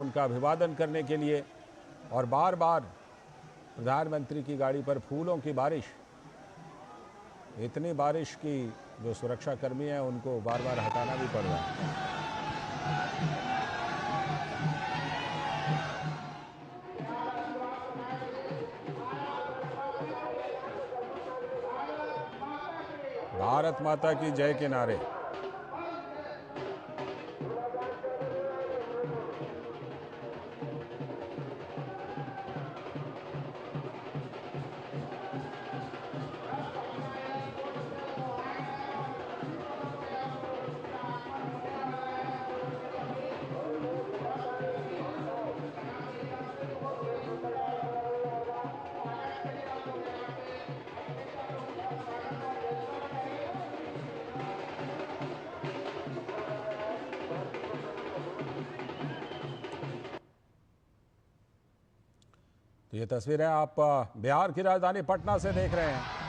उनका अभिवादन करने के लिए। और बार बार प्रधानमंत्री की गाड़ी पर फूलों की बारिश, इतनी बारिश की जो सुरक्षाकर्मी हैं उनको बार बार हटाना भी पड़ रहा है। भारत माता की जय के नारे। तो ये तस्वीरें आप बिहार की राजधानी पटना से देख रहे हैं।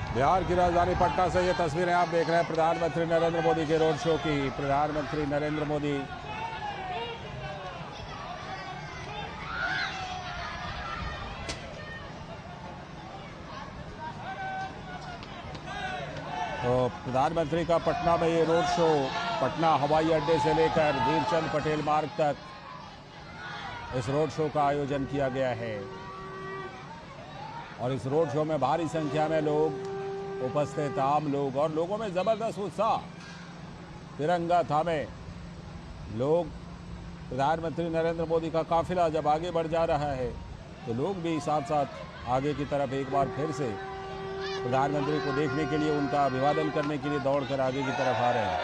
बिहार की राजधानी पटना से ये तस्वीरें आप देख रहे हैं प्रधानमंत्री नरेंद्र मोदी के रोड शो की। प्रधानमंत्री नरेंद्र मोदी तो प्रधानमंत्री का पटना में ये रोड शो पटना हवाई अड्डे से लेकर वीरचंद पटेल मार्ग तक इस रोड शो का आयोजन किया गया है। और इस रोड शो में भारी संख्या में लोग उपस्थित, आम लोग, और लोगों में जबरदस्त उत्साह। तिरंगा थामे लोग, प्रधानमंत्री नरेंद्र मोदी का काफिला जब आगे बढ़ जा रहा है तो लोग भी साथ साथ आगे की तरफ एक बार फिर से प्रधानमंत्री को देखने के लिए, उनका अभिवादन करने के लिए दौड़कर आगे की तरफ आ रहे हैं।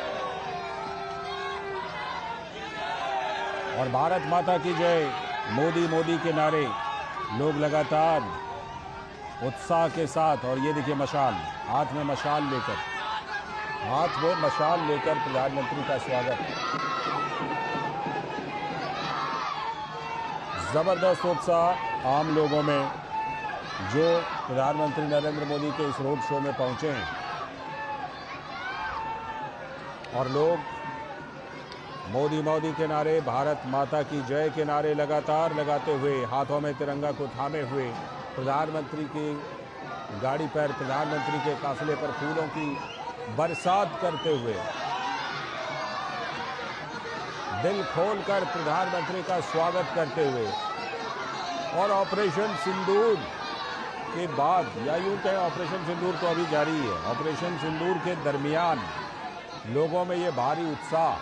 और भारत माता की जय, मोदी मोदी के नारे लोग लगातार उत्साह के साथ। और ये देखिए मशाल, हाथ में मशाल लेकर, प्रधानमंत्री का स्वागत। जबरदस्त उत्साह आम लोगों में जो प्रधानमंत्री नरेंद्र मोदी के इस रोड शो में पहुंचे हैं। और लोग मोदी मोदी के नारे, भारत माता की जय के नारे लगातार लगाते हुए, हाथों में तिरंगा को थामे हुए, प्रधानमंत्री की गाड़ी पर, प्रधानमंत्री के काफिले पर फूलों की बरसात करते हुए, दिल खोलकर प्रधानमंत्री का स्वागत करते हुए। और ऑपरेशन सिंदूर के बाद, या यूं कहें ऑपरेशन सिंदूर तो अभी जारी है, ऑपरेशन सिंदूर के दरमियान लोगों में ये भारी उत्साह,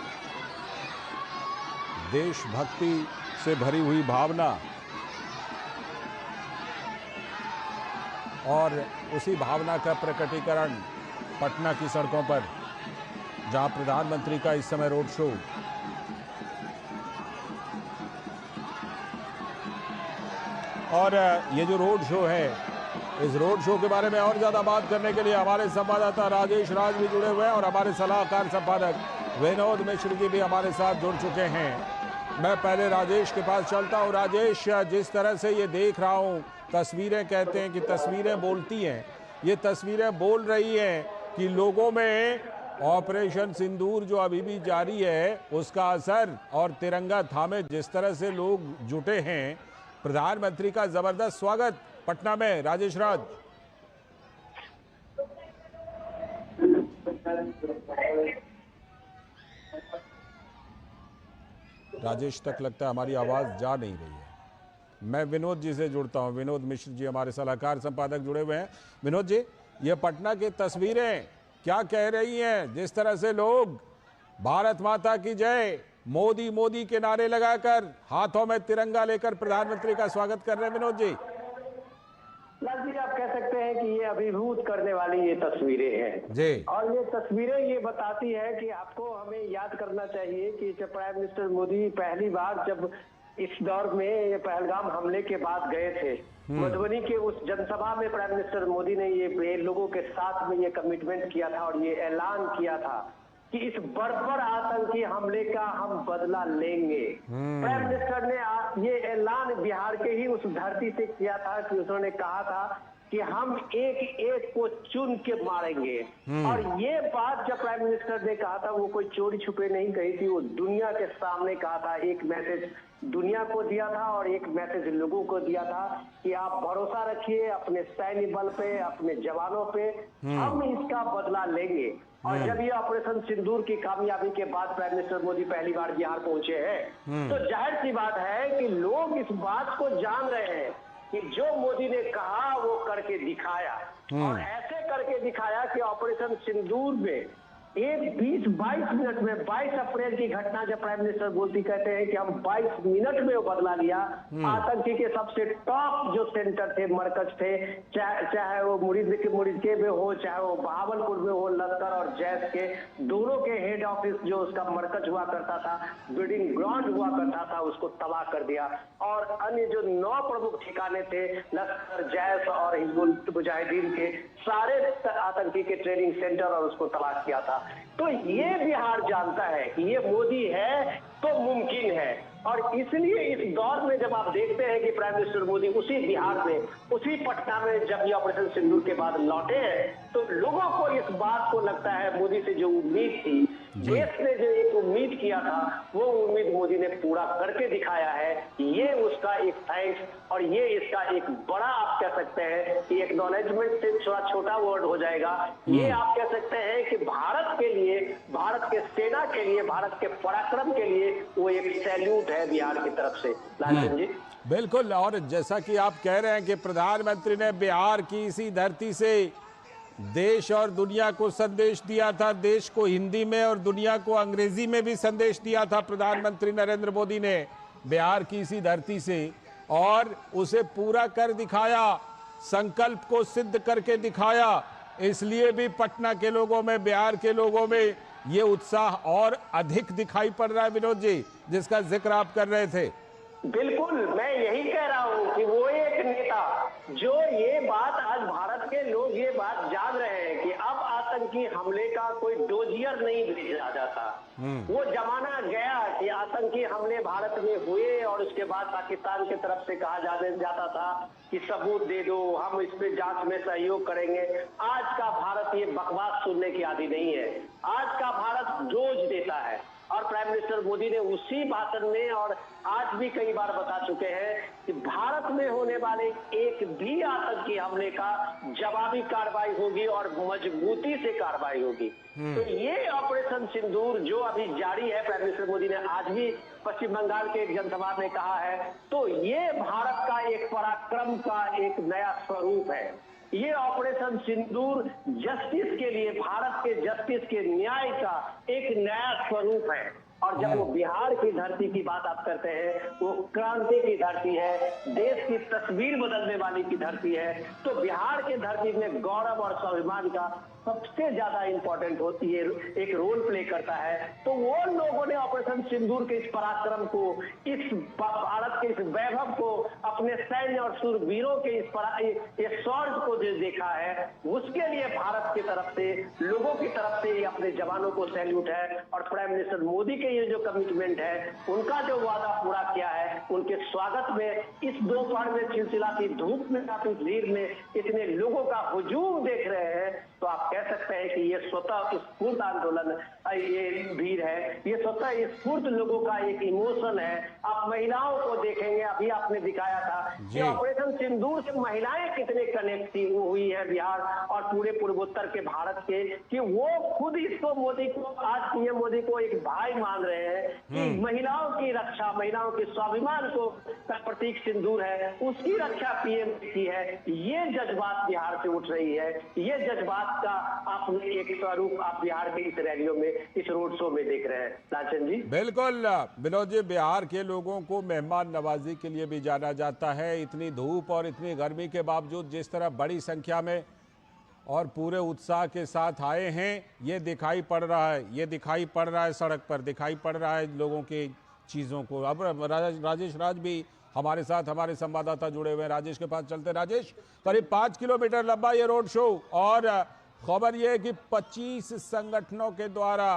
देशभक्ति से भरी हुई भावना और उसी भावना का प्रकटीकरण पटना की सड़कों पर, जहां प्रधानमंत्री का इस समय रोड शो और ये जो रोड शो है, इस रोड शो के बारे में और ज़्यादा बात करने के लिए हमारे संवाददाता राजेश राज भी जुड़े हुए हैं और हमारे सलाहकार संपादक विनोद मिश्र जी भी हमारे साथ जुड़ चुके हैं। मैं पहले राजेश के पास चलता हूँ। राजेश, जिस तरह से ये देख रहा हूँ, तस्वीरें कहते हैं कि तस्वीरें बोलती हैं, ये तस्वीरें बोल रही हैं कि लोगों में ऑपरेशन सिंदूर जो अभी भी जारी है उसका असर, और तिरंगा थामे जिस तरह से लोग जुटे हैं, प्रधानमंत्री का जबरदस्त स्वागत पटना में। राजेश राज। राजेश तक लगता है हमारी आवाज जा नहीं रही है। मैं विनोद जी से जुड़ता हूं। विनोद मिश्र जी हमारे सलाहकार संपादक जुड़े हुए हैं। विनोद जी, ये पटना की तस्वीरें क्या कह रही हैं? जिस तरह से लोग भारत माता की जय, मोदी मोदी के नारे लगाकर हाथों में तिरंगा लेकर प्रधानमंत्री का स्वागत कर रहे हैं। विनोद जी। लाल जी, आप कह सकते हैं कि ये अभिभूत करने वाली ये तस्वीरें हैं जी। और ये तस्वीरें ये बताती है कि आपको हमें याद करना चाहिए कि जब प्राइम मिनिस्टर मोदी पहली बार जब इस दौर में ये पहलगाम हमले के बाद गए थे, मधुबनी के उस जनसभा में प्राइम मिनिस्टर मोदी ने ये लोगों के साथ में ये कमिटमेंट किया था और ये ऐलान किया था कि इस बर्बर आतंकी हमले का हम बदला लेंगे। प्राइम मिनिस्टर ने ये ऐलान बिहार के ही उस धरती से किया था कि उन्होंने कहा था कि हम एक एक को चुन के मारेंगे। और ये बात जब प्राइम मिनिस्टर ने कहा था, वो कोई चोरी छुपे नहीं कही थी, वो दुनिया के सामने कहा था। एक मैसेज दुनिया को दिया था और एक मैसेज लोगों को दिया था कि आप भरोसा रखिए अपने सैन्य बल पे, अपने जवानों पे, हम इसका बदला लेंगे। और जब ये ऑपरेशन सिंदूर की कामयाबी के बाद प्राइम मिनिस्टर मोदी पहली बार बिहार पहुंचे हैं, तो जाहिर सी बात है कि लोग इस बात को जान रहे हैं कि जो मोदी ने कहा वो करके दिखाया। और ऐसे करके दिखाया कि ऑपरेशन सिंदूर में एक 20-22 मिनट में, 22 अप्रैल की घटना जब प्राइम मिनिस्टर मोदी कहते हैं कि हम 22 मिनट में वो बदला लिया। आतंकी के सबसे टॉप जो सेंटर थे, मरकज थे, चाहे वो मुरीद में हो, चाहे वो बहावलपुर में हो, लश्कर और जैश के दोनों के हेड ऑफिस जो उसका मरकज हुआ करता था, ब्रीडिंग ग्राउंड हुआ करता था, उसको तबाह कर दिया। और अन्य जो 9 प्रमुख ठिकाने थे, लश्कर, जैश और हिजबुल मुजाहिदीन के, सारे आतंकी के ट्रेनिंग सेंटर, और उसको तबाह किया था। तो ये बिहार जानता है कि ये मोदी है तो मुमकिन है। और इसलिए इस दौर में जब आप देखते हैं कि प्राइम मिनिस्टर मोदी उसी बिहार में, उसी पटना में जब ये ऑपरेशन सिंदूर के बाद लौटे हैं, तो लोगों को इस बात को लगता है मोदी से जो उम्मीद थी, देश ने जो एक उम्मीद किया था, वो उम्मीद मोदी ने पूरा करके दिखाया है। ये उसका एक थैंक्स और ये इसका एक बड़ा, आप कह सकते हैं कि एक्नॉलेजमेंट से थोड़ा छोटा वर्ड हो जाएगा। ये आप कह सकते हैं कि भारत के लिए, भारत के सेना के लिए, भारत के पराक्रम के लिए वो एक सैल्यूट है बिहार की तरफ से। लालचंद जी बिल्कुल। और जैसा कि आप कह रहे हैं कि प्रधानमंत्री ने बिहार की इसी धरती से देश और दुनिया को संदेश दिया था, देश को हिंदी में और दुनिया को अंग्रेजी में भी संदेश दिया था प्रधानमंत्री नरेंद्र मोदी ने बिहार की इसी धरती से, और उसे पूरा कर दिखाया, संकल्प को सिद्ध करके दिखाया। इसलिए भी पटना के लोगों में, बिहार के लोगों में ये उत्साह और अधिक दिखाई पड़ रहा है। विनोद जी, जिसका जिक्र आप कर रहे थे। बिल्कुल, मैं यही कह रहा हूँ कि वो एक नेता जो ये बात, आज भारत के लोग ये बात जान रहे हैं कि अब आतंकी हमले का कोई डोजियर नहीं भेजा जाता। वो जमाना गया कि आतंकी हमले भारत में हुए और उसके बाद पाकिस्तान की तरफ से कहा जाता था कि सबूत दे दो, हम इस पे जांच में सहयोग करेंगे। आज का भारत ये बकवास सुनने की आदी नहीं है। आज का भारत डोज देता है। और प्राइम मिनिस्टर मोदी ने उसी भाषण में और आज भी कई बार बता चुके हैं कि भारत में होने वाले एक भी आतंकी हमले का जवाबी कार्रवाई होगी और मजबूती से कार्रवाई होगी। तो ये ऑपरेशन सिंदूर जो अभी जारी है, प्राइम मिनिस्टर मोदी ने आज भी पश्चिम बंगाल के एक जनसभा में कहा है, तो ये भारत का एक पराक्रम का एक नया स्वरूप है। ये ऑपरेशन सिंदूर जस्टिस के लिए, भारत के जस्टिस के न्याय का एक नया स्वरूप है। और जब वो बिहार की धरती की बात आप करते हैं, वो क्रांति की धरती है, देश की तस्वीर बदलने वाली की धरती है, तो बिहार की धरती में गौरव और स्वाभिमान का सबसे ज्यादा इंपॉर्टेंट होती है, एक रोल प्ले करता है। तो वो लोगों ने ऑपरेशन सिंदूर के इस पराक्रम को, इस भारत के इस वैभव को, अपने सैन्य और शूरवीरों के इस शौर्य को जो देखा है, उसके लिए भारत की तरफ से, लोगों की तरफ से अपने जवानों को सैल्यूट है। और प्राइम मिनिस्टर मोदी के ये जो कमिटमेंट है, उनका जो वादा पूरा किया है, उनके स्वागत में इस दोपहर में चिलचिलाती धूप में, काफी भीड़ में इतने लोगों का हुजूम देख रहे हैं, तो आप कह सकते हैं कि ये स्वतः स्फूर्त आंदोलन, ये भीड़ है, ये स्वतः स्फूर्त लोगों का एक इमोशन है। आप महिलाओं को देखेंगे, अभी आपने दिखाया था कि ऑपरेशन सिंदूर से महिलाएं कितने कनेक्ट हुई है बिहार और पूरे पूर्वोत्तर के भारत के, कि वो खुद इसको मोदी को, आज पीएम मोदी को एक भाई मान रहे हैं कि महिलाओं की रक्षा, महिलाओं के स्वाभिमान को का प्रतीक सिंदूर है, उसकी रक्षा पीएम की है। ये जज्बात बिहार से उठ रही है, ये जज्बात का आपने एक स्वरूप आप बिहार के इस रैलियों में, इस रोड शो में देख रहे हैं। लालचंद जी, बिल्कुल विनोद जी, बिहार के लोगों को मेहमान नवाजी के लिए भी जाना जाता है। इतनी धूप और इतनी गर्मी के बावजूद जिस तरह बड़ी संख्या में और पूरे उत्साह के साथ आए हैं, ये दिखाई पड़ रहा है, ये दिखाई पड़ रहा है, सड़क पर दिखाई पड़ रहा है लोगों की चीज़ों को। अब राजेश राज भी हमारे साथ, हमारे संवाददाता जुड़े हुए हैं, राजेश के पास चलते। राजेश, करीब 5 किलोमीटर लंबा ये रोड शो, और खबर ये है कि 25 संगठनों के द्वारा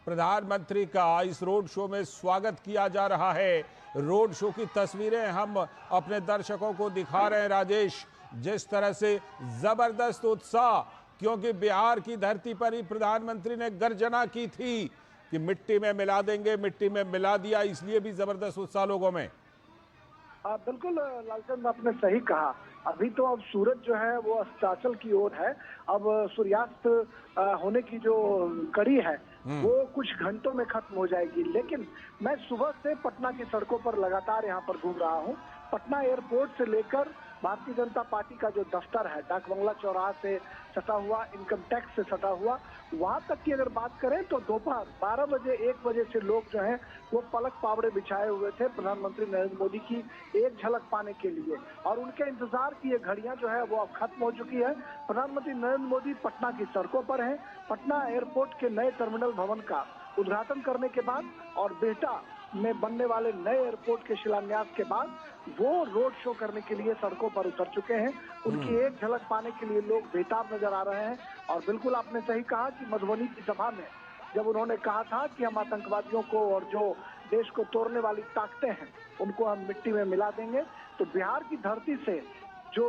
प्रधानमंत्री का इस रोड शो में स्वागत किया जा रहा है। रोड शो की तस्वीरें हम अपने दर्शकों को दिखा रहे हैं राजेश, जिस तरह से जबरदस्त उत्साह, क्योंकि बिहार की धरती पर ही प्रधानमंत्री ने गर्जना की थी कि मिट्टी में मिला देंगे, मिट्टी में मिला दिया, इसलिए भी जबरदस्त उत्साह लोगों में। बिल्कुल लालचंद, आपने सही कहा। अभी तो अब सूरज जो है वो अस्ताचल की ओर है। अब सूर्यास्त होने की जो कड़ी है वो कुछ घंटों में खत्म हो जाएगी। लेकिन मैं सुबह से पटना की सड़कों पर लगातार यहाँ पर घूम रहा हूँ। पटना एयरपोर्ट से लेकर भारतीय जनता पार्टी का जो दफ्तर है, डाक बंगला चौराहा से सटा हुआ, इनकम टैक्स से सटा हुआ, वहां तक की अगर बात करें तो दोपहर 12 बजे 1 बजे से लोग जो हैं वो पलक पावड़े बिछाए हुए थे प्रधानमंत्री नरेंद्र मोदी की एक झलक पाने के लिए। और उनके इंतजार की ये घड़ियां जो है वो अब खत्म हो चुकी है। प्रधानमंत्री नरेंद्र मोदी पटना की सड़कों पर हैं। पटना एयरपोर्ट के नए टर्मिनल भवन का उद्घाटन करने के बाद और बिहटा में बनने वाले नए एयरपोर्ट के शिलान्यास के बाद वो रोड शो करने के लिए सड़कों पर उतर चुके हैं। उनकी एक झलक पाने के लिए लोग बेताब नजर आ रहे हैं। और बिल्कुल आपने सही कहा कि मधुबनी की सभा में जब उन्होंने कहा था कि हम आतंकवादियों को और जो देश को तोड़ने वाली ताकतें हैं उनको हम मिट्टी में मिला देंगे, तो बिहार की धरती से जो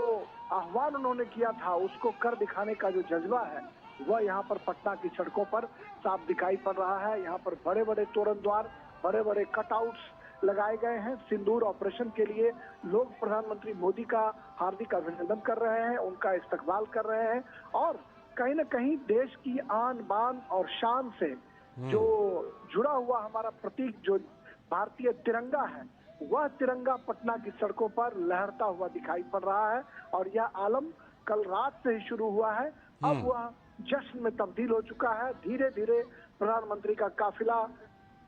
आह्वान उन्होंने किया था उसको कर दिखाने का जो जज्बा है वह यहाँ पर पटना की सड़कों पर साफ दिखाई पड़ रहा है। यहाँ पर बड़े बड़े तोरण द्वार, बड़े बड़े कटआउट्स लगाए गए हैं। सिंदूर ऑपरेशन के लिए लोग प्रधानमंत्री मोदी का हार्दिक अभिनंदन कर रहे हैं, उनका इस्तकबाल कर रहे हैं। और कहीं न कहीं देश की आन बान और शान से जो जुड़ा हुआ हमारा प्रतीक जो भारतीय तिरंगा है, वह तिरंगा पटना की सड़कों पर लहरता हुआ दिखाई पड़ रहा है। और यह आलम कल रात से ही शुरू हुआ है, अब वह जश्न में तब्दील हो चुका है। धीरे धीरे प्रधानमंत्री का काफिला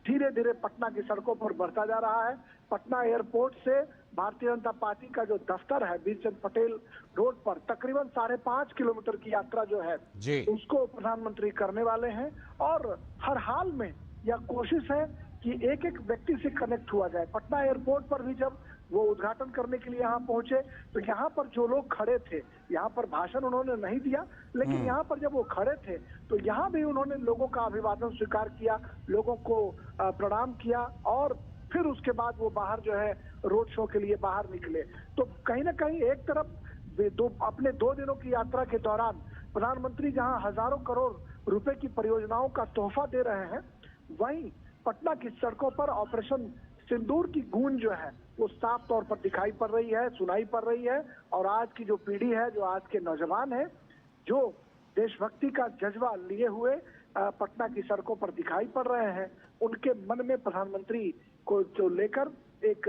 धीरे धीरे पटना की सड़कों पर बढ़ता जा रहा है। पटना एयरपोर्ट से भारतीय जनता पार्टी का जो दफ्तर है वीरचंद पटेल रोड पर तकरीबन 5.5 किलोमीटर की यात्रा जो है उसको प्रधानमंत्री करने वाले हैं। और हर हाल में यह कोशिश है कि एक एक व्यक्ति से कनेक्ट हुआ जाए। पटना एयरपोर्ट पर भी जब वो उद्घाटन करने के लिए यहाँ पहुंचे तो यहाँ पर जो लोग खड़े थे, यहाँ पर भाषण उन्होंने नहीं दिया, लेकिन यहाँ पर जब वो खड़े थे तो यहाँ भी उन्होंने लोगों का अभिवादन स्वीकार किया, लोगों को प्रणाम किया और फिर उसके बाद वो बाहर जो है रोड शो के लिए बाहर निकले। तो कहीं ना कहीं एक तरफ अपने 2 दिनों की यात्रा के दौरान प्रधानमंत्री जहां हजारों करोड़ रुपए की परियोजनाओं का तोहफा दे रहे हैं, वहीं पटना की सड़कों पर ऑपरेशन सिंदूर की गूंज जो है वो साफ तौर पर दिखाई पड़ रही है, सुनाई पड़ रही है। और आज की जो पीढ़ी है, जो आज के नौजवान है, जो देशभक्ति का जज्बा लिए हुए पटना की सड़कों पर दिखाई पड़ रहे हैं, उनके मन में प्रधानमंत्री को जो लेकर एक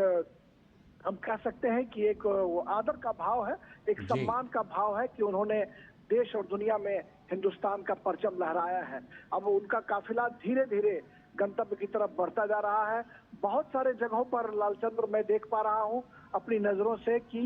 हम कह सकते हैं कि एक वो आदर का भाव है, एक सम्मान का भाव है कि उन्होंने देश और दुनिया में हिंदुस्तान का परचम लहराया है। अब उनका काफिला धीरे धीरे गंतव्य की तरफ बढ़ता जा रहा है। बहुत सारे जगहों पर लालचंद्र मैं देख पा रहा हूं अपनी नजरों से कि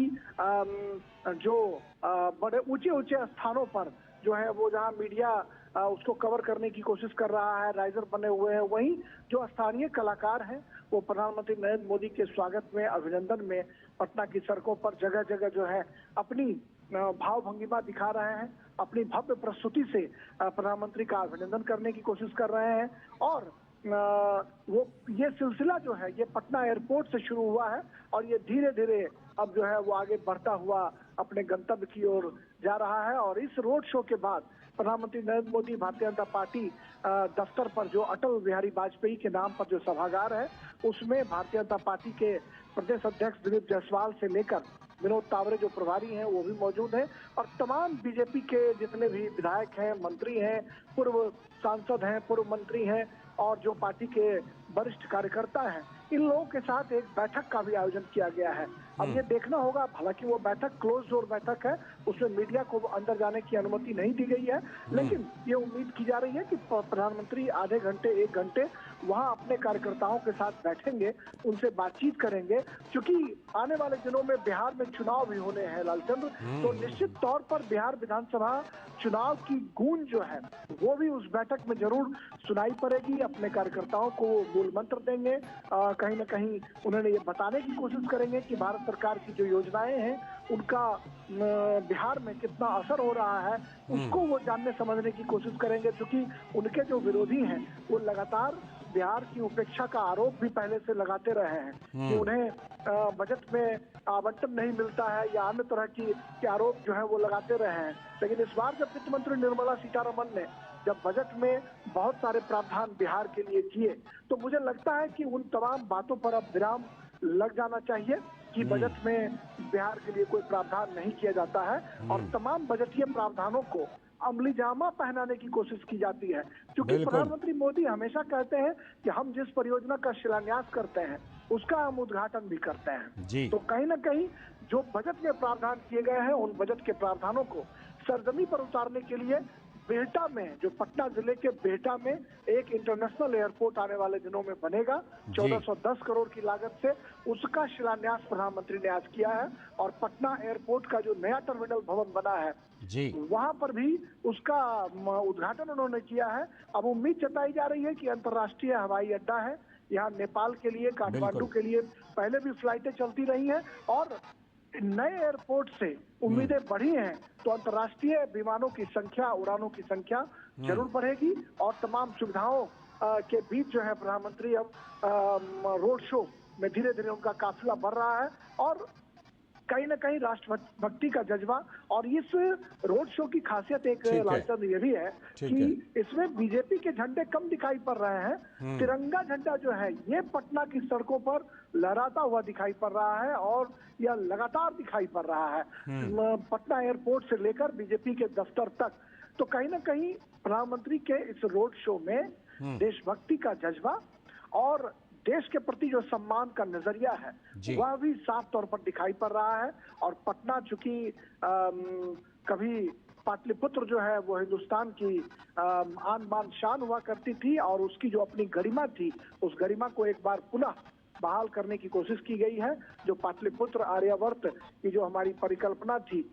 जो बड़े ऊंचे ऊंचे स्थानों पर जो है वो जहां मीडिया उसको कवर करने की कोशिश कर रहा है, राइजर बने हुए हैं, वहीं जो स्थानीय कलाकार हैं वो प्रधानमंत्री नरेंद्र मोदी के स्वागत में, अभिनंदन में पटना की सड़कों पर जगह जगह जो है अपनी भाव भंगिमा दिखा रहे हैं, अपनी भव्य प्रस्तुति से प्रधानमंत्री का अभिनंदन करने की कोशिश कर रहे हैं। और वो ये सिलसिला जो है ये पटना एयरपोर्ट से शुरू हुआ है और ये धीरे धीरे अब जो है वो आगे बढ़ता हुआ अपने गंतव्य की ओर जा रहा है। और इस रोड शो के बाद प्रधानमंत्री नरेंद्र मोदी भारतीय जनता पार्टी दफ्तर पर, जो अटल बिहारी वाजपेयी के नाम पर जो सभागार है, उसमें भारतीय जनता पार्टी के प्रदेश अध्यक्ष दिलीप जायसवाल से लेकर विनोद तावरे जो प्रभारी हैं वो भी मौजूद हैं, और तमाम बीजेपी के जितने भी विधायक हैं, मंत्री हैं, पूर्व सांसद हैं, पूर्व मंत्री हैं और जो पार्टी के वरिष्ठ कार्यकर्ता हैं, इन लोगों के साथ एक बैठक का भी आयोजन किया गया है। अब ये देखना होगा, हालांकि वो बैठक क्लोज डोर बैठक है, उसमें मीडिया को अंदर जाने की अनुमति नहीं दी गई है, लेकिन ये उम्मीद की जा रही है कि प्रधानमंत्री आधे घंटे 1 घंटे वहां अपने कार्यकर्ताओं के साथ बैठेंगे, उनसे बातचीत करेंगे, क्योंकि आने वाले दिनों में बिहार में चुनाव भी होने हैं लालचंद्र, तो निश्चित तौर पर बिहार विधानसभा चुनाव की गूंज जो है वो भी उस बैठक में जरूर सुनाई पड़ेगी। अपने कार्यकर्ताओं को वो मूल मंत्र देंगे, कहीं ना कहीं उन्होंने ये बताने की कोशिश करेंगे कि भारत सरकार की जो योजनाएं हैं उनका बिहार में कितना असर हो रहा है, उसको वो जानने समझने की कोशिश करेंगे, क्योंकि उनके जो विरोधी हैं वो लगातार बिहार की उपेक्षा का आरोप भी पहले से लगाते रहे हैं कि उन्हें बजट में आवंटन नहीं मिलता है या अन्य तरह के आरोप जो है वो लगाते रहे हैं। लेकिन इस बार जब वित्त मंत्री निर्मला सीतारमण ने जब बजट में बहुत सारे प्रावधान बिहार के लिए किए, तो मुझे लगता है कि उन तमाम बातों पर अब विराम लग जाना चाहिए कि बजट में बिहार के लिए कोई प्रावधान नहीं किया जाता है और तमाम बजटीय प्रावधानों को अमली जामा पहनाने की कोशिश की जाती है, क्योंकि प्रधानमंत्री मोदी हमेशा कहते हैं कि हम जिस परियोजना का शिलान्यास करते हैं उसका हम उद्घाटन भी करते हैं। तो कहीं ना कहीं जो बजट में प्रावधान किए गए हैं उन बजट के प्रावधानों को सरजमी पर उतारने के लिए बिहटा में, जो पटना जिले के बिहटा में एक इंटरनेशनल एयरपोर्ट आने वाले दिनों में बनेगा 1410 करोड़ की लागत से, उसका शिलान्यास प्रधानमंत्री ने आज किया है। और पटना एयरपोर्ट का जो नया टर्मिनल भवन बना है वहां पर भी उसका उद्घाटन उन्होंने किया है। अब उम्मीद जताई जा रही है कि अंतर्राष्ट्रीय हवाई अड्डा है, यहाँ नेपाल के लिए, काठमांडू के लिए पहले भी फ्लाइटें चलती रही हैं और नए एयरपोर्ट से उम्मीदें बढ़ी हैं, तो अंतर्राष्ट्रीय विमानों की संख्या, उड़ानों की संख्या जरूर बढ़ेगी और तमाम सुविधाओं के बीच जो है प्रधानमंत्री अब रोड शो में धीरे धीरे उनका काफिला बढ़ रहा है। और कहीं ना कहीं राष्ट्रभक्ति का जज्बा, और इस रोड शो की खासियत एक लालचंद ये भी है कि इसमें बीजेपी के झंडे कम दिखाई पड़ रहे हैं, तिरंगा झंडा जो है ये पटना की सड़कों पर लहराता हुआ दिखाई पड़ रहा है और यह लगातार दिखाई पड़ रहा है पटना एयरपोर्ट से लेकर बीजेपी के दफ्तर तक। तो कहीं ना कहीं प्रधानमंत्री के इस रोड शो में देशभक्ति का जज्बा और देश के प्रति जो सम्मान का नजरिया है वह भी साफ तौर पर दिखाई पड़ रहा है। और पटना चूंकि कभी पाटलिपुत्र जो है वो हिंदुस्तान की आन बान शान हुआ करती थी और उसकी जो अपनी गरिमा थी, उस गरिमा को एक बार पुनः बहाल करने की कोशिश की गई है। जो पाटलिपुत्र आर्यावर्त की जो हमारी परिकल्पना थी,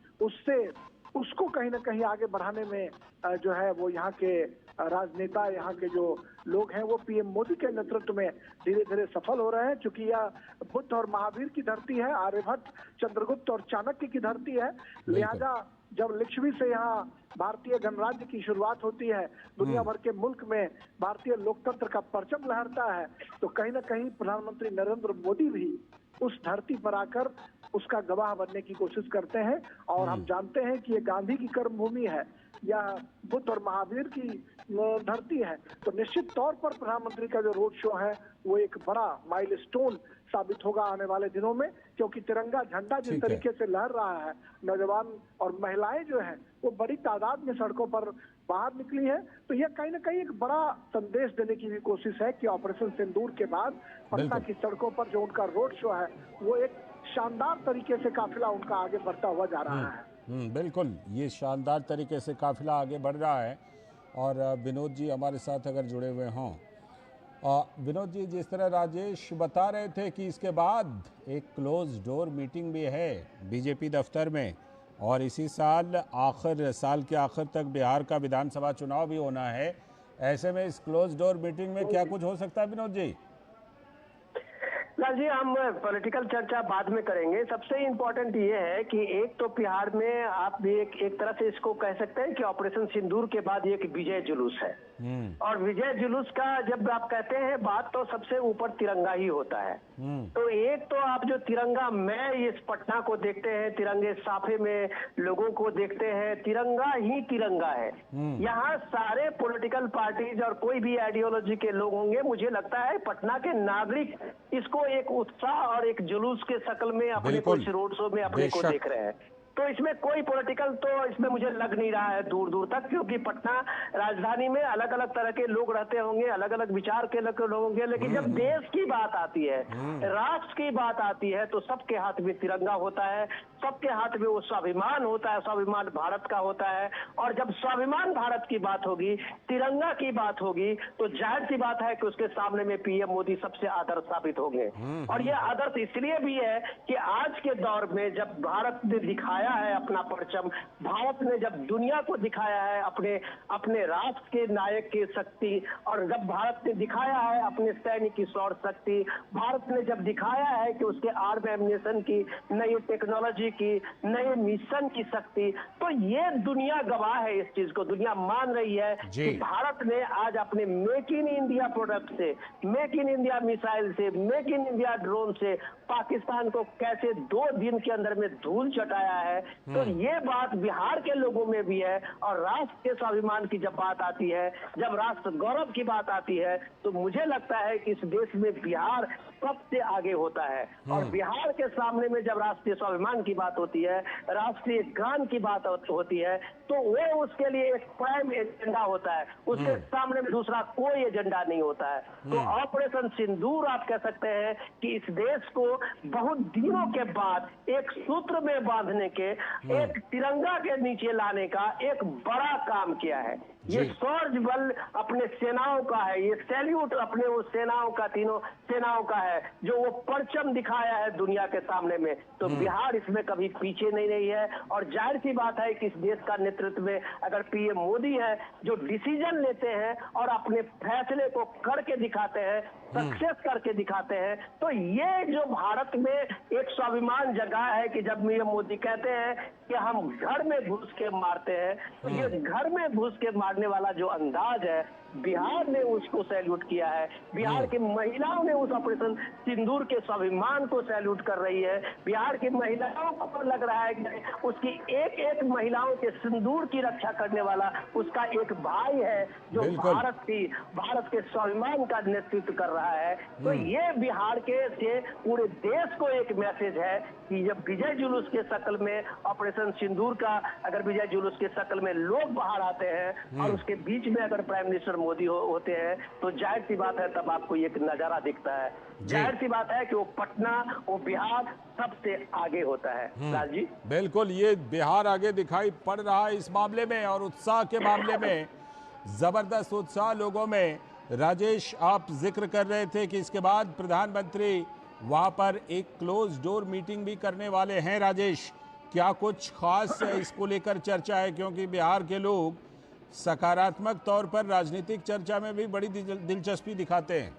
उसको कहीं ना कहीं आगे बढ़ाने में जो है वो यहाँ के राजनेता, यहाँ के जो लोग हैं वो पीएम मोदी के नेतृत्व में धीरे धीरे सफल हो रहे हैं, क्योंकि यह बुद्ध और महावीर की धरती है, आर्यभट्ट, चंद्रगुप्त और चाणक्य की धरती है। लिहाजा जब लिच्छवी से यहाँ भारतीय गणराज्य की शुरुआत होती है, दुनिया भर के मुल्क में भारतीय लोकतंत्र का परचम लहरता है, तो कहीं ना कहीं प्रधानमंत्री नरेंद्र मोदी भी उस धरती पर आकर उसका गवाह बनने की कोशिश करते हैं। और हम जानते हैं कि ये गांधी की कर्मभूमि है या बुद्ध और महावीर की धरती है, तो निश्चित तौर पर प्रधानमंत्री का जो रोड शो है वो एक बड़ा माइलस्टोन साबित होगा आने वाले दिनों में, क्योंकि तिरंगा झंडा जिस ठीक है। तरीके से लहर रहा है, नौजवान और महिलाएं जो है वो बड़ी तादाद में सड़कों पर बाहर निकली है, तो यह कहीं ना कहीं एक बड़ा संदेश देने की भी कोशिश है कि ऑपरेशन सिंदूर के बाद पटना बिल्कुल। की सड़कों पर जो उनका रोड शो है वो एक शानदार तरीके से काफिला उनका आगे बढ़ता हुआ जा रहा है। बिल्कुल, ये शानदार तरीके से काफिला आगे बढ़ रहा है। और विनोद जी हमारे साथ अगर जुड़े हुए हों, विनोद जी, जिस तरह राजेश बता रहे थे कि इसके बाद एक क्लोज डोर मीटिंग भी है बीजेपी दफ्तर में, और इसी साल साल के आखिर तक बिहार का विधानसभा चुनाव भी होना है, ऐसे में इस क्लोज डोर मीटिंग में क्या कुछ हो सकता है विनोद जी? लाल जी, हम पॉलिटिकल चर्चा बाद में करेंगे। सबसे इम्पोर्टेंट ये है कि एक तो बिहार में आप भी एक तरह से इसको कह सकते हैं कि ऑपरेशन सिंदूर के बाद ये एक विजय जुलूस है। और विजय जुलूस का जब आप कहते हैं बात, तो सबसे ऊपर तिरंगा ही होता है। तो एक तो आप जो तिरंगा में इस पटना को देखते हैं, तिरंगे साफे में लोगों को देखते हैं, तिरंगा ही तिरंगा है। यहाँ सारे पॉलिटिकल पार्टीज और कोई भी आइडियोलॉजी के लोग होंगे, मुझे लगता है पटना के नागरिक इसको एक उत्साह और एक जुलूस के शक्ल में अपने को इस रोड शो में अपने को देख रहे हैं। तो इसमें कोई पॉलिटिकल तो इसमें मुझे लग नहीं रहा है दूर दूर तक, क्योंकि पटना राजधानी में अलग अलग तरह के लोग रहते होंगे, अलग अलग विचार के लोग होंगे, लेकिन जब देश की बात आती है, राष्ट्र की बात आती है, तो सबके हाथ में तिरंगा होता है, सबके हाथ में वो स्वाभिमान होता है, स्वाभिमान भारत का होता है। और जब स्वाभिमान भारत की बात होगी, तिरंगा की बात होगी, तो जाहिर सी बात है कि उसके सामने में पीएम मोदी सबसे आदर्श साबित होंगे। और ये आदर्श इसलिए भी है कि आज के दौर में जब भारत ने दिखाया है अपना परचम, भारत ने जब दुनिया को दिखाया है अपने राष्ट्र के नायक की शक्ति, और जब भारत ने दिखाया है अपने सैनिक की सौर शक्ति, भारत ने जब दिखाया है कि उसके आर्म एम्युनिशन की, नई टेक्नोलॉजी की, नए मिशन की शक्ति, तो ये दुनिया गवाह है इस चीज को, दुनिया मान रही है कि भारत ने आज अपने मेक इन इंडिया प्रोडक्ट से, मेक इन इंडिया मिसाइल से, मेक इन इंडिया ड्रोन से पाकिस्तान को कैसे 2 दिन के अंदर में धूल चटाया है। तो ये बात बिहार के लोगों में भी है। और राष्ट्र के स्वाभिमान की जब बात आती है, जब राष्ट्र गौरव की बात आती है, तो मुझे लगता है कि इस देश में बिहार सबसे आगे होता है। और बिहार के सामने में जब राष्ट्रीय स्वाभिमान की बात होती है, राष्ट्रीय गान की बात होती है, तो वो उसके लिए एक प्राइम एजेंडा होता है, उसके सामने में दूसरा कोई एजेंडा नहीं होता है। तो ऑपरेशन सिंदूर आप कह सकते हैं कि इस देश को बहुत दिनों के बाद एक सूत्र में बांधने के, एक तिरंगा के नीचे लाने का एक बड़ा काम किया है। ये शौर्य बल अपने सेनाओं का है, ये सैल्यूट अपने उस सेनाओं का, तीनों सेनाओं का है, जो वो परचम दिखाया है दुनिया के सामने में। तो बिहार इसमें कभी पीछे नहीं रही है। और जाहिर सी बात है कि इस देश का नेतृत्व में अगर पीएम मोदी है, जो डिसीजन लेते हैं और अपने फैसले को करके दिखाते हैं, सक्सेस करके दिखाते हैं, तो ये जो भारत में एक स्वाभिमान जगह है कि जब पीएम मोदी कहते हैं कि हम घर में घुस के मारते हैं, तो ये घर में घुस के मारने वाला जो अंदाज है, बिहार ने उसको सैल्यूट किया है। बिहार की महिलाओं ने उस ऑपरेशन सिंदूर के स्वाभिमान को सैल्यूट कर रही है। बिहार की महिलाओं को लग रहा है कि उसकी एक एक महिलाओं के सिंदूर की रक्षा करने वाला उसका एक भाई है, जो भारत के स्वाभिमान का नेतृत्व कर रहा है। तो ये बिहार के से पूरे देश को एक मैसेज है कि जब विजय जुलूस के शक्ल में ऑपरेशन सिंदूर का, अगर विजय जुलूस के शक्ल में लोग बाहर आते हैं और उसके बीच में अगर प्राइम मिनिस्टर मोदी होते हैं, तो जाहिर सी बात है तब आपको एक नजारा दिखता है। जाहिर सी बात है कि वो पटना, वो बिहार सबसे आगे होता है। लाल जी, बिल्कुल, ये बिहार आगे दिखाई पड़ रहा है इस मामले में, और उत्साह के मामले में जबरदस्त उत्साह लोगों में। राजेश, आप जिक्र कर रहे थे कि इसके बाद प्रधानमंत्री वहां पर एक क्लोज डोर मीटिंग भी करने वाले हैं। राजेश, क्या कुछ खास इसको लेकर चर्चा है? क्योंकि बिहार के लोग सकारात्मक तौर पर राजनीतिक चर्चा में भी बड़ी दिलचस्पी दिखाते हैं।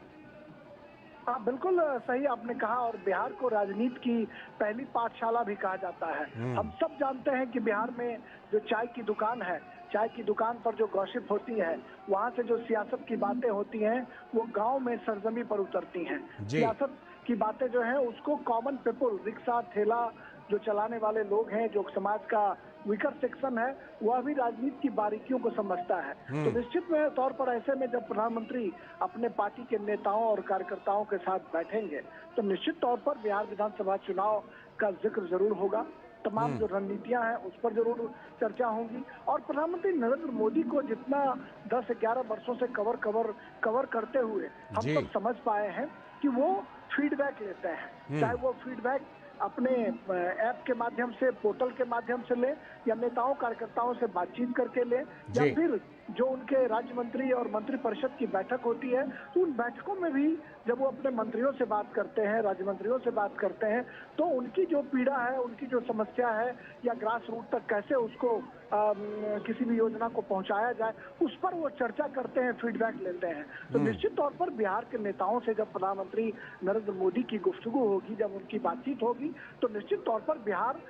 हाँ, बिल्कुल सही आपने कहा। और बिहार को राजनीति की पहली पाठशाला भी कहा जाता है। हम सब जानते हैं कि बिहार में जो चाय की दुकान है, चाय की दुकान पर जो गॉसिप होती है, वहाँ से जो सियासत की बातें होती हैं, वो गांव में सरजमी पर उतरती हैं। सियासत की बातें जो है उसको कॉमन पीपल, रिक्शा ठेला जो चलाने वाले लोग हैं, जो समाज का वीकर सेक्शन है, वह भी राजनीति की बारीकियों को समझता है। तो निश्चित में तौर पर ऐसे में जब प्रधानमंत्री अपने पार्टी के नेताओं और कार्यकर्ताओं के साथ बैठेंगे तो निश्चित तौर पर बिहार विधानसभा चुनाव का जिक्र जरूर होगा। तमाम जो रणनीतियां हैं उस पर जरूर चर्चा होगी और प्रधानमंत्री नरेंद्र मोदी को जितना 10-11 वर्षों से कवर करते हुए हम जी। सब समझ पाए हैं कि वो फीडबैक लेते हैं, चाहे वो फीडबैक अपने ऐप के माध्यम से, पोर्टल के माध्यम से ले, या नेताओं कार्यकर्ताओं से बातचीत करके ले, या जी। फिर जो उनके राज्य मंत्री और मंत्री परिषद की बैठक होती है तो उन बैठकों में भी जब वो अपने मंत्रियों से बात करते हैं, राज्य मंत्रियों से बात करते हैं, तो उनकी जो पीड़ा है, उनकी जो समस्या है, या ग्रास रूट तक कैसे उसको किसी भी योजना को पहुंचाया जाए, उस पर वो चर्चा करते हैं, फीडबैक लेते हैं। तो निश्चित तौर पर बिहार के नेताओं से जब प्रधानमंत्री नरेंद्र मोदी की गुफ्तगू होगी, जब उनकी बातचीत होगी, तो निश्चित तौर पर बिहार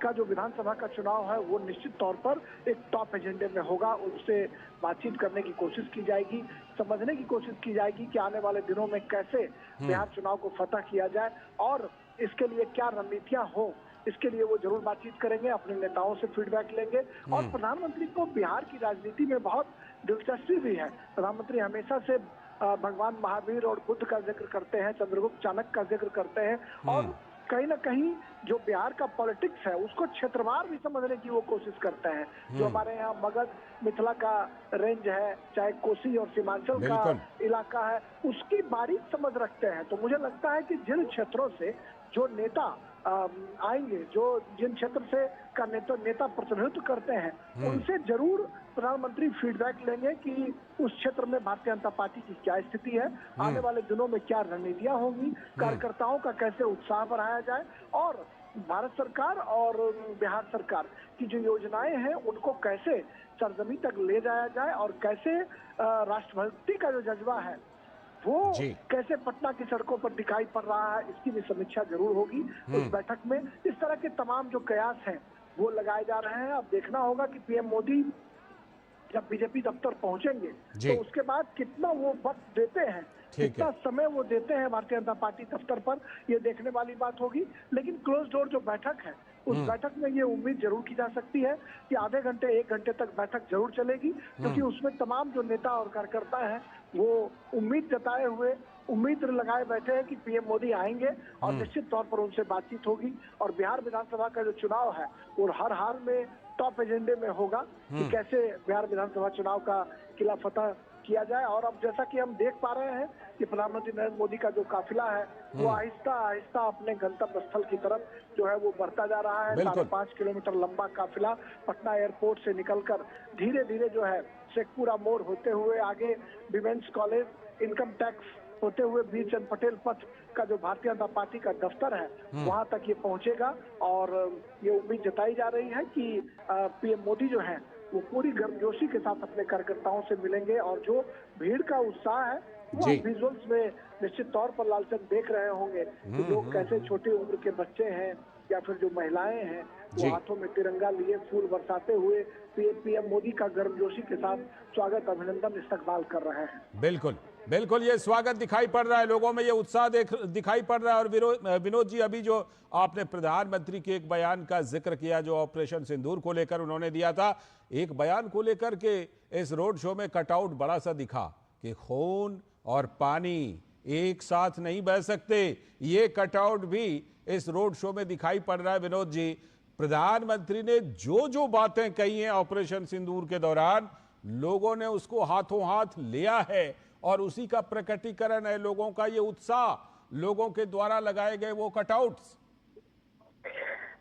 का जो विधानसभा का चुनाव है वो निश्चित तौर पर एक टॉप एजेंडे में होगा। उससे बातचीत करने की कोशिश की जाएगी, समझने की कोशिश की जाएगी कि आने वाले दिनों में कैसे बिहार चुनाव को फतह किया जाए और इसके लिए क्या रणनीतियां हो, इसके लिए वो जरूर बातचीत करेंगे, अपने नेताओं से फीडबैक लेंगे। और प्रधानमंत्री को बिहार की राजनीति में बहुत दिलचस्पी भी है। प्रधानमंत्री हमेशा से भगवान महावीर और बुद्ध का जिक्र करते हैं, चंद्रगुप्त चाणक्य का जिक्र करते हैं, और कहीं ना कहीं जो बिहार का पॉलिटिक्स है उसको क्षेत्रवार भी समझने की वो कोशिश करते हैं। जो हमारे यहाँ मगध मिथिला का रेंज है, चाहे कोसी और सीमांचल का इलाका है, उसकी बारीक समझ रखते हैं। तो मुझे लगता है कि जिन क्षेत्रों से जो नेता आएंगे, जो जिन क्षेत्र से का नेता प्रतिनिधित्व करते हैं, उनसे जरूर प्रधानमंत्री फीडबैक लेंगे कि उस क्षेत्र में भारतीय जनता पार्टी की क्या स्थिति है, आने वाले दिनों में क्या रणनीतियां होंगी, कार्यकर्ताओं का कैसे उत्साह बढ़ाया जाए, और भारत सरकार और बिहार सरकार की जो योजनाएं हैं उनको कैसे सरजमी तक ले जाया जाए, और कैसे राष्ट्रभक्ति का जो जज्बा है वो कैसे पटना की सड़कों पर दिखाई पड़ रहा है, इसकी भी समीक्षा जरूर होगी उस बैठक में। इस तरह के तमाम जो कयास हैं वो लगाए जा रहे हैं। अब देखना होगा कि पीएम मोदी जब बीजेपी दफ्तर पहुंचेंगे तो उसके बाद कितना वो वक्त देते हैं, कितना समय वो देते हैं भारतीय जनता पार्टी दफ्तर पर, ये देखने वाली बात होगी। लेकिन क्लोज डोर जो बैठक है उस बैठक में ये उम्मीद जरूर की जा सकती है कि आधे घंटे 1 घंटे तक बैठक जरूर चलेगी, क्योंकि उसमें तमाम जो नेता और कार्यकर्ता हैं वो उम्मीद जताए हुए, उम्मीद लगाए बैठे हैं कि पीएम मोदी आएंगे और निश्चित तौर पर उनसे बातचीत होगी। और बिहार विधानसभा का जो चुनाव है वो हर हाल में टॉप एजेंडे में होगा कि कैसे बिहार विधानसभा चुनाव का किला फतह किया जाए। और अब जैसा कि हम देख पा रहे हैं कि प्रधानमंत्री नरेंद्र मोदी का जो काफिला है वो आहिस्ता आहिस्ता अपने गंतव्य स्थल की तरफ जो है वो बढ़ता जा रहा है। 5.5 किलोमीटर लंबा काफिला पटना एयरपोर्ट से निकलकर धीरे धीरे जो है शेखपुरा मोड़ होते हुए आगे विमेंस कॉलेज, इनकम टैक्स होते हुए वीर चंद पटेल पथ का जो भारतीय जनता पार्टी का दफ्तर है वहां तक ये पहुंचेगा। और ये उम्मीद जताई जा रही है कि पीएम मोदी जो है वो पूरी गर्मजोशी के साथ अपने कार्यकर्ताओं से मिलेंगे, और जो भीड़ का उत्साह है वो विजुअल्स में निश्चित तौर पर लालचंद देख रहे होंगे कि लोग कैसे छोटी उम्र के बच्चे हैं या फिर जो महिलाएं हैं वो हाथों में तिरंगा लिए फूल बरसाते हुए पीएम मोदी का गर्मजोशी के साथ स्वागत, अभिनंदन, इस्तकबाल कर रहे हैं। बिल्कुल बिल्कुल, ये स्वागत दिखाई पड़ रहा है, लोगों में ये उत्साह दिखाई पड़ रहा है। और विनोद जी, अभी जो आपने प्रधानमंत्री के एक बयान का जिक्र किया जो ऑपरेशन सिंदूर को लेकर उन्होंने दिया था, एक बयान को लेकर के इस रोड शो में कटआउट बड़ा सा दिखा कि खून और पानी एक साथ नहीं बह सकते, ये कटआउट भी इस रोड शो में दिखाई पड़ रहा है। विनोद जी, प्रधानमंत्री ने जो जो बातें कही हैं ऑपरेशन सिंदूर के दौरान, लोगों ने उसको हाथों हाथ लिया है और उसी का प्रकटीकरण है लोगों का ये उत्साह, लोगों के द्वारा लगाए गए वो कटआउट्स।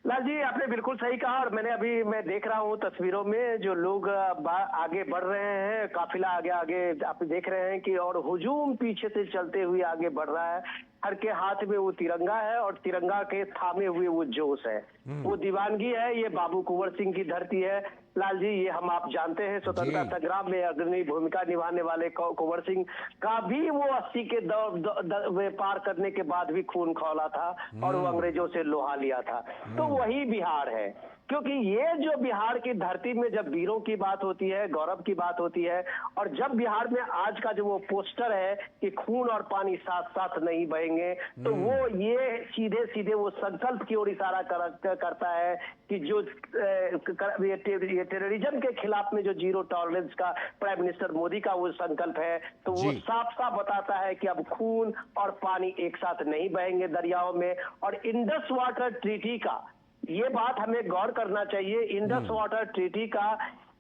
लाल जी, आपने बिल्कुल सही कहा। और मैं देख रहा हूँ तस्वीरों में जो लोग आगे बढ़ रहे हैं, काफिला आगे आगे आप देख रहे हैं कि, और हुजूम पीछे से चलते हुए आगे बढ़ रहा है। हर के हाथ में वो तिरंगा है और तिरंगा के थामे हुए वो जोश है, वो दीवानगी है। ये बाबू कुंवर सिंह की धरती है लाल जी, ये हम आप जानते हैं स्वतंत्रता संग्राम में अग्रणी भूमिका निभाने वाले कुंवर सिंह का भी वो 80 के दौर पार करने के बाद भी खून खौला था और वो अंग्रेजों से लोहा लिया था। तो वही बिहार है। क्योंकि ये जो बिहार की धरती में जब वीरों की बात होती है, गौरव की बात होती है, और जब बिहार में आज का जो वो पोस्टर है कि खून और पानी साथ साथ नहीं बहेंगे, तो वो ये सीधे सीधे वो संकल्प की ओर इशारा करता है कि जो ये टेररिज्म के खिलाफ में जो जीरो टॉलरेंस का प्राइम मिनिस्टर मोदी का वो संकल्प है, तो वो साफ साफ बताता है कि अब खून और पानी एक साथ नहीं बहेंगे दरियाओं में। और इंडस वाटर ट्रीटी का ये बात हमें गौर करना चाहिए। इंडस वाटर ट्रीटी का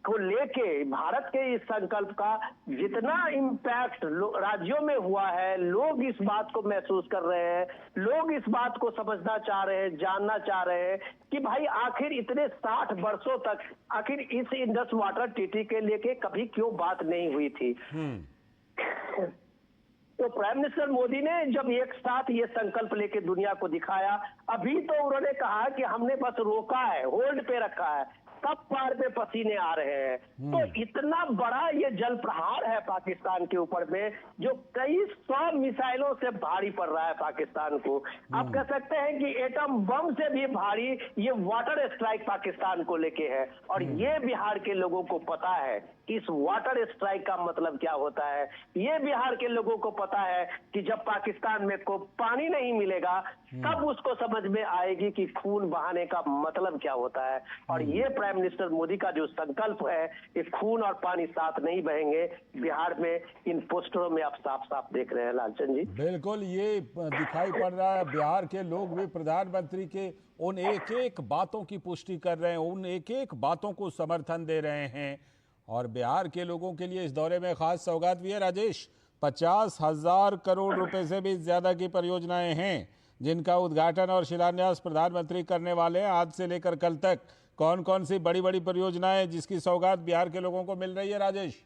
को लेके भारत के इस संकल्प का जितना इम्पैक्ट राज्यों में हुआ है, लोग इस बात को महसूस कर रहे हैं, लोग इस बात को समझना चाह रहे हैं, जानना चाह रहे हैं कि भाई आखिर इतने 60 वर्षों तक आखिर इस इंडस वाटर ट्रीटी के लेके कभी क्यों बात नहीं हुई थी। तो प्राइम मिनिस्टर मोदी ने जब एक साथ ये संकल्प लेके दुनिया को दिखाया, अभी तो उन्होंने कहा कि हमने बस रोका है, होल्ड पे रखा है, सब पार पे पसीने आ रहे हैं। तो इतना बड़ा ये जल प्रहार है पाकिस्तान के ऊपर में, जो कई 100 मिसाइलों से भारी पड़ रहा है पाकिस्तान को। आप कह सकते हैं कि एटम बम से भी भारी ये वाटर स्ट्राइक पाकिस्तान को लेके है। और ये बिहार के लोगों को पता है कि इस वाटर स्ट्राइक का मतलब क्या होता है। ये बिहार के लोगों को पता है कि जब पाकिस्तान में को पानी नहीं मिलेगा, तब उसको समझ में आएगी कि खून बहाने का मतलब क्या होता है। और ये प्राइम मिनिस्टर मोदी का जो संकल्प है कि खून और पानी साथ नहीं बहेंगे, बिहार में इन पोस्टरों में आप साफ साफ देख रहे हैं लालचंद जी। बिल्कुल ये दिखाई पड़ रहा है, बिहार के लोग भी प्रधानमंत्री के उन एक एक बातों की पुष्टि कर रहे हैं, उन एक एक बातों को समर्थन दे रहे हैं। और बिहार के लोगों के लिए इस दौरे में खास सौगात भी है राजेश। 50,000 करोड़ रुपए से भी ज्यादा की परियोजनाएं हैं जिनका उद्घाटन और शिलान्यास प्रधानमंत्री करने वाले हैं। आज से लेकर कल तक कौन कौन सी बड़ी बड़ी परियोजनाएं जिसकी सौगात बिहार के लोगों को मिल रही है राजेश?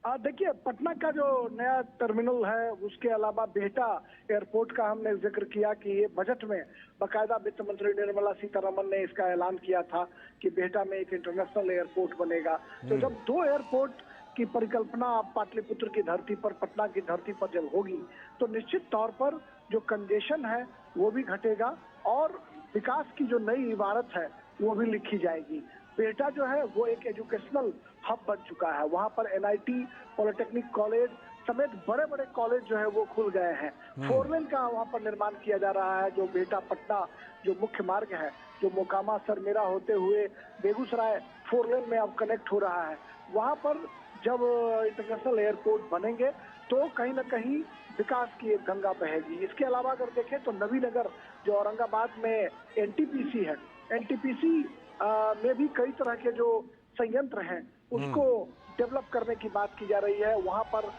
देखिए, पटना का जो नया टर्मिनल है, उसके अलावा बिहटा एयरपोर्ट का हमने जिक्र किया कि ये बजट में बाकायदा वित्त मंत्री निर्मला सीतारमण ने इसका ऐलान किया था कि बिहटा में एक इंटरनेशनल एयरपोर्ट बनेगा। तो जब 2 एयरपोर्ट की परिकल्पना पाटलिपुत्र की धरती पर, पटना की धरती पर जब होगी, तो निश्चित तौर पर जो कंजेशन है वो भी घटेगा और विकास की जो नई इबारत है वो भी लिखी जाएगी। बिहटा जो है वो एक एजुकेशनल हब बन चुका है। वहाँ पर NIT, पॉलिटेक्निक कॉलेज समेत बड़े बड़े कॉलेज जो है वो खुल गए हैं। 4 लेन का वहाँ पर निर्माण किया जा रहा है। जो बिहटा पटना जो मुख्य मार्ग है, जो मोकामा सरमेरा होते हुए बेगूसराय 4 लेन में अब कनेक्ट हो रहा है। वहाँ पर जब इंटरनेशनल एयरपोर्ट बनेंगे तो कहीं ना कहीं विकास की एक गंगा बहेगी। इसके अलावा अगर देखें तो नवीनगर जो औरंगाबाद में NTPC है, NTPC में भी कई तरह के जो संयंत्र हैं उसको डेवलप करने की बात की जा रही है। वहाँ पर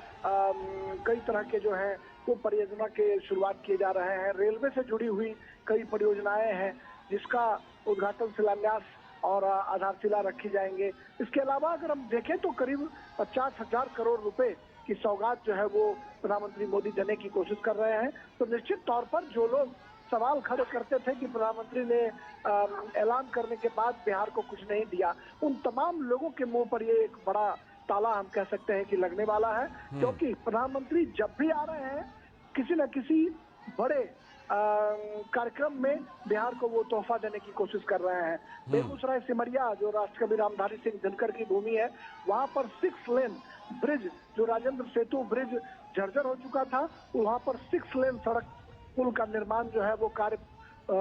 कई तरह के जो है वो परियोजना के शुरुआत किए जा रहे हैं। रेलवे से जुड़ी हुई कई परियोजनाएं हैं जिसका उद्घाटन, शिलान्यास और आधारशिला रखी जाएंगे। इसके अलावा अगर हम देखें तो करीब 50,000 करोड़ रुपए की सौगात जो है वो प्रधानमंत्री मोदी देने की कोशिश कर रहे हैं। तो निश्चित तौर पर जो लोग सवाल खड़े करते थे कि प्रधानमंत्री ने ऐलान करने के बाद बिहार को कुछ नहीं दिया, उन तमाम लोगों के मुंह पर ये एक बड़ा ताला हम कह सकते हैं कि लगने वाला है। क्योंकि प्रधानमंत्री जब भी आ रहे हैं किसी न किसी बड़े कार्यक्रम में बिहार को वो तोहफा देने की कोशिश कर रहे हैं। बेगूसराय सिमरिया जो राष्ट्रकवि रामधारी सिंह दिनकर की भूमि है, वहाँ पर 6 लेन ब्रिज, जो राजेंद्र सेतु ब्रिज जर्जर हो चुका था, वहाँ पर 6 लेन सड़क पुल का निर्माण जो है वो कार्य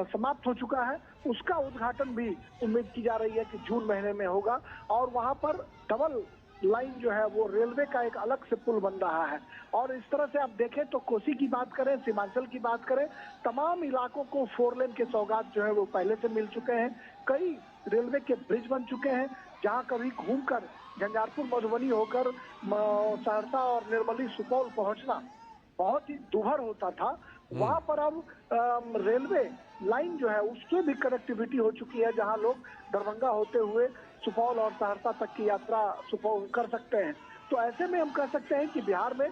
समाप्त हो चुका है। उसका उद्घाटन भी उम्मीद की जा रही है कि जून महीने में होगा। और वहाँ पर डबल लाइन जो है वो रेलवे का एक अलग से पुल बन रहा है। और इस तरह से आप देखें तो कोसी की बात करें, सीमांचल की बात करें, तमाम इलाकों को 4 लेन के सौगात जो है वो पहले से मिल चुके हैं। कई रेलवे के ब्रिज बन चुके हैं जहाँ कभी घूमकर झंझारपुर मधुबनी होकर सहरसा और निर्मली सुपौल पहुंचना बहुत ही दुभर होता था, वहाँ पर अब रेलवे लाइन जो है उससे भी कनेक्टिविटी हो चुकी है, जहाँ लोग दरभंगा होते हुए सुपौल और सहरसा तक की यात्रा सुपौल कर सकते हैं। तो ऐसे में हम कह सकते हैं कि बिहार में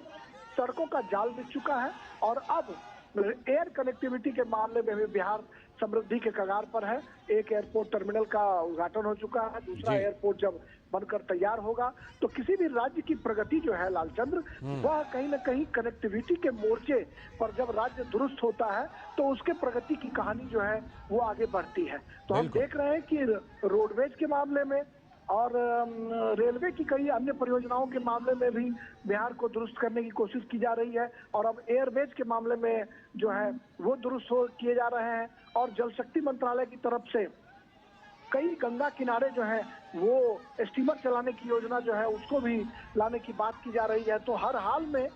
सड़कों का जाल बिछ चुका है और अब एयर कनेक्टिविटी के मामले में भी बिहार समृद्धि के कगार पर है। एक एयरपोर्ट टर्मिनल का उद्घाटन हो चुका है, दूसरा जी। एयरपोर्ट जब बनकर तैयार होगा तो किसी भी राज्य की प्रगति जो है लालचंद्र, वह कहीं ना कहीं कनेक्टिविटी के मोर्चे पर जब राज्य दुरुस्त होता है तो उसके प्रगति की कहानी जो है वो आगे बढ़ती है। तो हम बिल्कुल। देख रहे हैं कि रोडवेज के मामले में और रेलवे की कई अन्य परियोजनाओं के मामले में भी बिहार को दुरुस्त करने की कोशिश की जा रही है, और अब एयरवेज के मामले में जो है वो दुरुस्त किए जा रहे हैं। और जल शक्ति मंत्रालय की तरफ से कई गंगा किनारे जो है वो स्टीमर चलाने की योजना जो है उसको भी लाने की बात की जा रही है। तो हर हाल में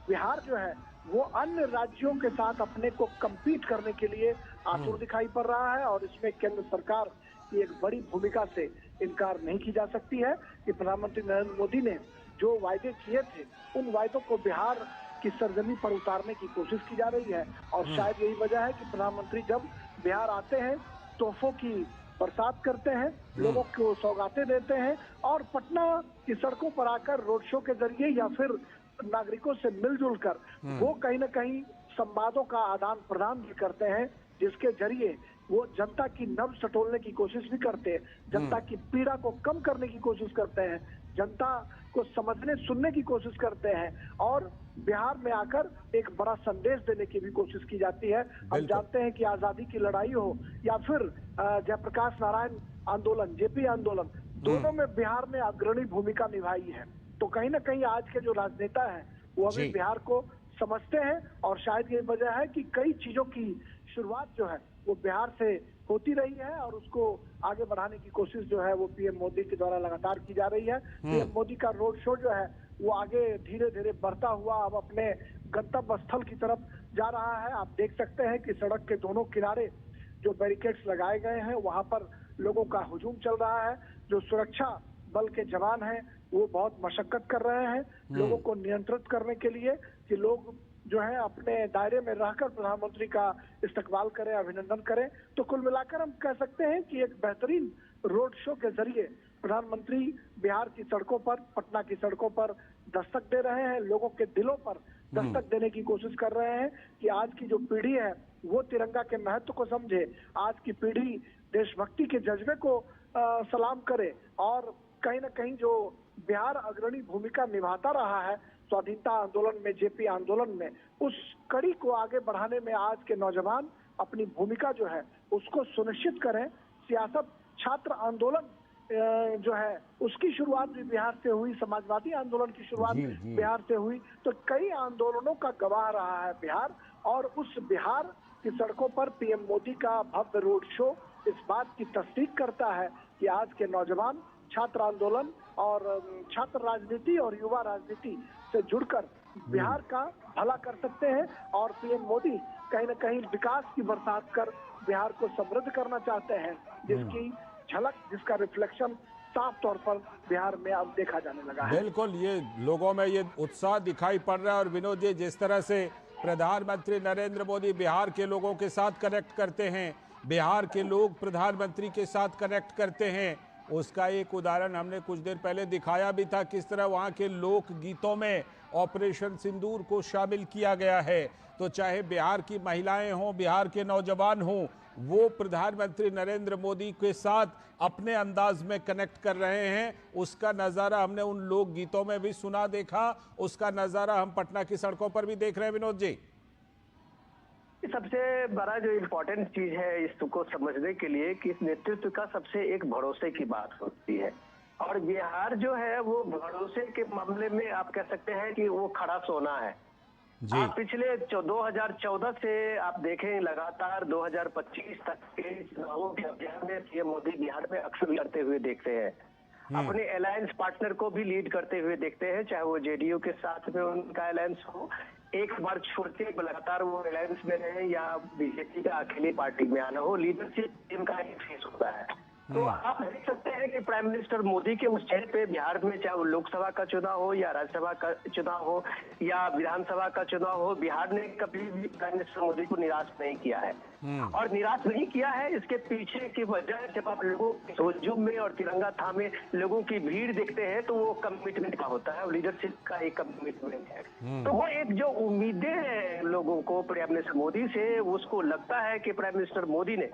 बिहार जो है वो अन्य राज्यों के साथ अपने को compete करने के लिए आतुर दिखाई पड़ रहा है, और इसमें केंद्र सरकार की एक बड़ी भूमिका से इनकार नहीं की जा सकती है कि प्रधानमंत्री नरेंद्र मोदी ने जो वायदे किए थे उन वायदों को बिहार की सरजमी पर उतारने की कोशिश की जा रही है। और शायद यही वजह है कि प्रधानमंत्री जब बिहार आते हैं तोहफों की बरसात करते हैं, लोगों को सौगातें देते हैं, और पटना की सड़कों पर आकर रोड शो के जरिए या फिर नागरिकों से मिलजुल कर वो कहीं ना कहीं संवादों का आदान प्रदान भी करते हैं, जिसके जरिए वो जनता की नब्ज टटोलने की कोशिश भी करते हैं, जनता की पीड़ा को कम करने की कोशिश करते हैं, जनता को समझने सुनने की कोशिश करते हैं, और बिहार में आकर एक बड़ा संदेश देने की भी कोशिश की जाती है। हम जानते हैं कि आजादी की लड़ाई हो या फिर जयप्रकाश नारायण आंदोलन, जेपी आंदोलन, दोनों में बिहार ने अग्रणी भूमिका निभाई है। तो कहीं ना कहीं आज के जो राजनेता है वो अभी बिहार को समझते हैं, और शायद ये वजह है कि कई चीजों की शुरुआत जो है वो बिहार से होती रही है, और उसको आगे बढ़ाने की कोशिश जो है वो पीएम मोदी के द्वारा लगातार की जा रही है। पीएम मोदी का रोड शो जो है वो आगे धीरे धीरे बढ़ता हुआ अब अपने गंतव्य स्थल की तरफ जा रहा है। आप देख सकते हैं कि सड़क के दोनों किनारे जो बैरिकेड्स लगाए गए हैं वहां पर लोगों का हुजूम चल रहा है। जो सुरक्षा बल के जवान हैं वो बहुत मशक्कत कर रहे हैं लोगों को नियंत्रित करने के लिए कि लोग जो है अपने दायरे में रहकर प्रधानमंत्री का इस्तकबाल करें, अभिनंदन करें। तो कुल मिलाकर हम कह सकते हैं कि एक बेहतरीन रोड शो के जरिए प्रधानमंत्री बिहार की सड़कों पर, पटना की सड़कों पर दस्तक दे रहे हैं, लोगों के दिलों पर दस्तक देने की कोशिश कर रहे हैं कि आज की जो पीढ़ी है वो तिरंगा के महत्व को समझे, आज की पीढ़ी देशभक्ति के जज्बे को सलाम करे, और कहीं ना कहीं जो बिहार अग्रणी भूमिका निभाता रहा है स्वाधीनता आंदोलन में, जेपी आंदोलन में, उस कड़ी को आगे बढ़ाने में आज के नौजवान अपनी भूमिका जो है उसको सुनिश्चित करें। सियासत छात्र आंदोलन जो है उसकी शुरुआत भी बिहार से हुई, समाजवादी आंदोलन की शुरुआत बिहार से हुई, तो कई आंदोलनों का गवाह रहा है बिहार। और उस बिहार की सड़कों पर पीएम मोदी का भव्य रोड शो इस बात की तस्दीक करता है कि आज के नौजवान छात्र आंदोलन और छात्र राजनीति और युवा राजनीति से जुड़कर बिहार का भला कर सकते हैं, और पीएम मोदी कहीं न कहीं विकास की बरसात कर बिहार को समृद्ध करना चाहते हैं, जिसकी झलक, जिसका रिफ्लेक्शन साफ तौर पर बिहार में अब देखा जाने लगा है। बिल्कुल, ये लोगों में ये उत्साह दिखाई पड़ रहा है। और विनोद जी, जिस तरह से प्रधानमंत्री नरेंद्र मोदी बिहार के लोगों के साथ कनेक्ट करते हैं, बिहार के लोग प्रधानमंत्री के साथ कनेक्ट करते हैं, उसका एक उदाहरण हमने कुछ देर पहले दिखाया भी था, किस तरह वहाँ के लोक गीतों में ऑपरेशन सिंदूर को शामिल किया गया है। तो चाहे बिहार की महिलाएं हों, बिहार के नौजवान हों, वो प्रधानमंत्री नरेंद्र मोदी के साथ अपने अंदाज में कनेक्ट कर रहे हैं। उसका नज़ारा हमने उन लोक गीतों में भी सुना, देखा, उसका नज़ारा हम पटना की सड़कों पर भी देख रहे हैं। विनोद जी, सबसे बड़ा जो इम्पोर्टेंट चीज है इसको समझने के लिए कि इस नेतृत्व का सबसे एक भरोसे की बात होती है, और बिहार जो है वो भरोसे के मामले में आप कह सकते हैं कि वो खड़ा सोना है। आप पिछले 2014 से आप देखें लगातार 2025 तक के चुनावों के अभियान में पीएम मोदी बिहार में अक्सर लड़ते हुए देखते हैं, अपने अलायंस पार्टनर को भी लीड करते हुए देखते हैं, चाहे वो जेडीयू के साथ में उनका अलायंस हो, एक बार छोड़ के लगातार वो अलायंस में रहे, या बीजेपी का अकेली पार्टी में आना हो, लीडरशिप इनका एक फेस होता है। तो आप देख सकते हैं कि प्राइम मिनिस्टर मोदी के उस चेहरे पे बिहार में, चाहे वो लोकसभा का चुनाव हो या राज्यसभा का चुनाव हो या विधानसभा का चुनाव हो, बिहार ने कभी भी प्राइम मिनिस्टर मोदी को निराश नहीं किया है। और निराश नहीं किया है, इसके पीछे की वजह जब आप लोगों के हुजूम में और तिरंगा थामे लोगों की भीड़ देखते हैं तो वो कमिटमेंट का होता है, लीडरशिप का एक कमिटमेंट है। तो वो एक जो उम्मीदें हैं लोगों को प्राइम मिनिस्टर मोदी से, उसको लगता है कि प्राइम मिनिस्टर मोदी ने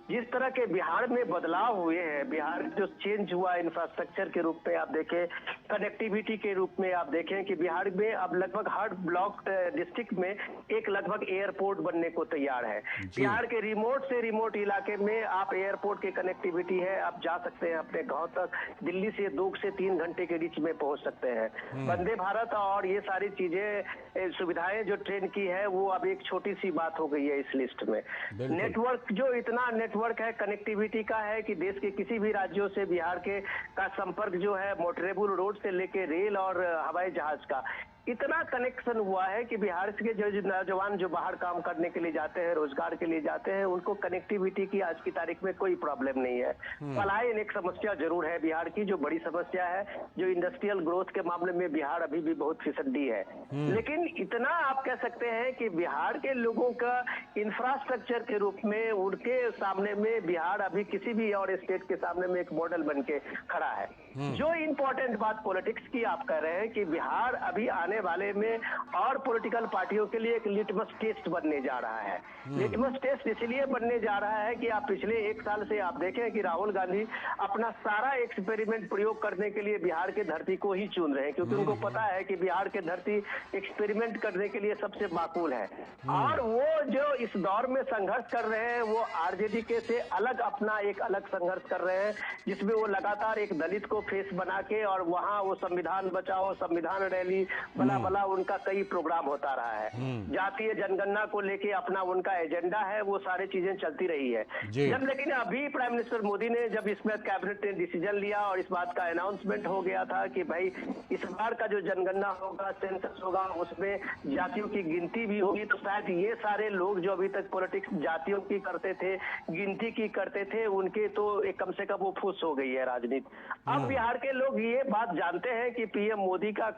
जिस तरह के बिहार में बदलाव हुए हैं, बिहार जो चेंज हुआ इंफ्रास्ट्रक्चर के रूप में आप देखें, कनेक्टिविटी के रूप में आप देखें कि बिहार में अब लगभग हर ब्लॉक डिस्ट्रिक्ट में एक लगभग एयरपोर्ट बनने को तैयार है। बिहार के रिमोट से रिमोट इलाके में आप एयरपोर्ट की कनेक्टिविटी है, आप जा सकते हैं अपने गांव तक, दिल्ली से 2 से 3 घंटे के बीच में पहुंच सकते हैं। वंदे भारत और ये सारी चीजें, सुविधाएं जो ट्रेन की है, वो अब एक छोटी सी बात हो गई है इस लिस्ट में। नेटवर्क जो इतना नेटवर्क है कनेक्टिविटी का है कि देश के किसी भी राज्यों से बिहार के का संपर्क जो है मोटरेबल रोड से लेके रेल और हवाई जहाज का इतना कनेक्शन हुआ है कि बिहार के जो नौजवान जो बाहर काम करने के लिए जाते हैं, रोजगार के लिए जाते हैं, उनको कनेक्टिविटी की आज की तारीख में कोई प्रॉब्लम नहीं है। पलायन एक समस्या जरूर है बिहार की, जो बड़ी समस्या है, जो इंडस्ट्रियल ग्रोथ के मामले में बिहार अभी भी बहुत फिसड्डी है। लेकिन इतना आप कह सकते हैं कि बिहार के लोगों का इंफ्रास्ट्रक्चर के रूप में उनके सामने में बिहार अभी किसी भी और स्टेट के सामने में एक मॉडल बन के खड़ा है। जो इम्पोर्टेंट बात पॉलिटिक्स की आप कह रहे हैं कि बिहार अभी आने वाले में और पॉलिटिकल पार्टियों के लिए एक लिटमस टेस्ट बनने जा रहा है। लिटमस टेस्ट इसलिए बनने जा रहा है कि आप पिछले 1 साल से आप देखें कि राहुल गांधी अपना सारा एक्सपेरिमेंट प्रयोग करने के लिए बिहार के धरती को ही चुन रहे हैं, क्योंकि उनको पता है कि बिहार के धरती एक्सपेरिमेंट करने के लिए सबसे माकूल है। और वो जो इस दौर में संघर्ष कर रहे हैं, वो आरजेडी के से अलग अपना एक अलग संघर्ष कर रहे हैं, जिसमें वो लगातार एक दलित को फेस बना के और वहां वो संविधान बचाओ, संविधान रैली, भला भला उनका कई प्रोग्राम होता रहा है। जातीय जनगणना को लेके अपना उनका एजेंडा है, वो सारी चीजें चलती रही है। जब लेकिन अभी प्राइम मिनिस्टर मोदी ने जब इसमें कैबिनेट ने डिसीजन लिया और इस बात का अनाउंसमेंट हो गया था कि भाई इस बार का जो जनगणना होगा, सेंसस होगा, उसमें जातियों की गिनती भी होगी, तो शायद ये सारे लोग जो अभी तक पॉलिटिक्स जातियों की करते थे, गिनती की करते थे, उनके तो एक कम से कम वो फुस हो गई है राजनीति। अब बिहार के लोग ये बात जानते हैं कि पीएम मोदी का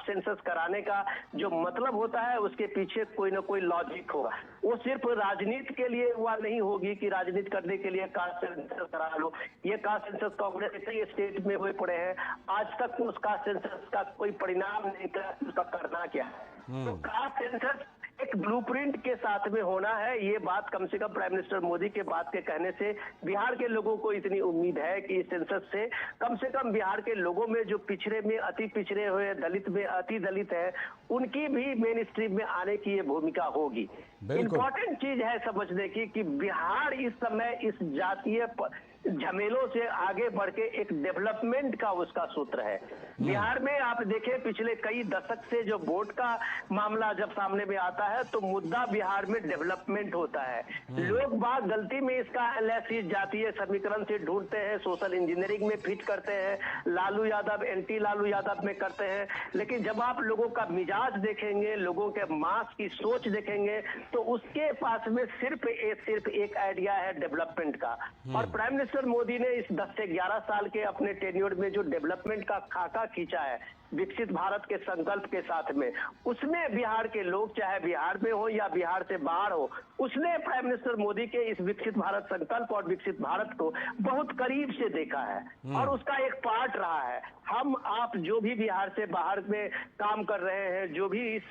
सेंसस कराने का जो मतलब होता है, उसके पीछे कोई ना कोई लॉजिक होगा। वो सिर्फ राजनीति के लिए हुआ नहीं होगी कि राजनीति करने के लिए कास्ट सेंसस करा लो। ये कास्ट सेंसस कांग्रेस कई स्टेट में हुए पड़े हैं, आज तक उस कास्ट सेंसस का कोई परिणाम नहीं था, उसका करना क्या है। तो कास्ट सेंसस एक ब्लूप्रिंट के साथ में होना है, ये बात कम से कम प्राइम मिनिस्टर मोदी के बात के कहने से बिहार के लोगों को इतनी उम्मीद है कि इस सेंसस से कम बिहार के लोगों में जो पिछड़े में अति पिछड़े हुए, दलित में अति दलित है, उनकी भी मेन स्ट्रीम में आने की ये भूमिका होगी। इम्पोर्टेंट चीज है समझने की कि बिहार इस समय इस जातीय झमेलों से आगे बढ़ के एक डेवलपमेंट का उसका सूत्र है। बिहार में आप देखें पिछले कई दशक से जो वोट का मामला जब सामने में आता है तो मुद्दा बिहार में डेवलपमेंट होता है। लोग बात गलती में इसका एनालिसिस जातीय समीकरण से ढूंढते हैं, सोशल इंजीनियरिंग में फिट करते हैं, लालू यादव एंटी लालू यादव में करते हैं। लेकिन जब आप लोगों का मिजाज देखेंगे, लोगों के मास की सोच देखेंगे, तो उसके पास में सिर्फ एक आइडिया है डेवलपमेंट का। और प्राइम मिनिस्टर मोदी ने इस 10 से 11 साल के अपने टेन्योर में जो डेवलपमेंट का खाका खींचा है विकसित भारत के संकल्प के साथ में, उसमें बिहार के लोग चाहे बिहार में हो या बिहार से बाहर हो, उसने प्राइम मिनिस्टर मोदी के इस विकसित भारत संकल्प और विकसित भारत को बहुत करीब से देखा है और उसका एक पार्ट रहा है। हम आप जो भी बिहार से बाहर में काम कर रहे हैं, जो भी इस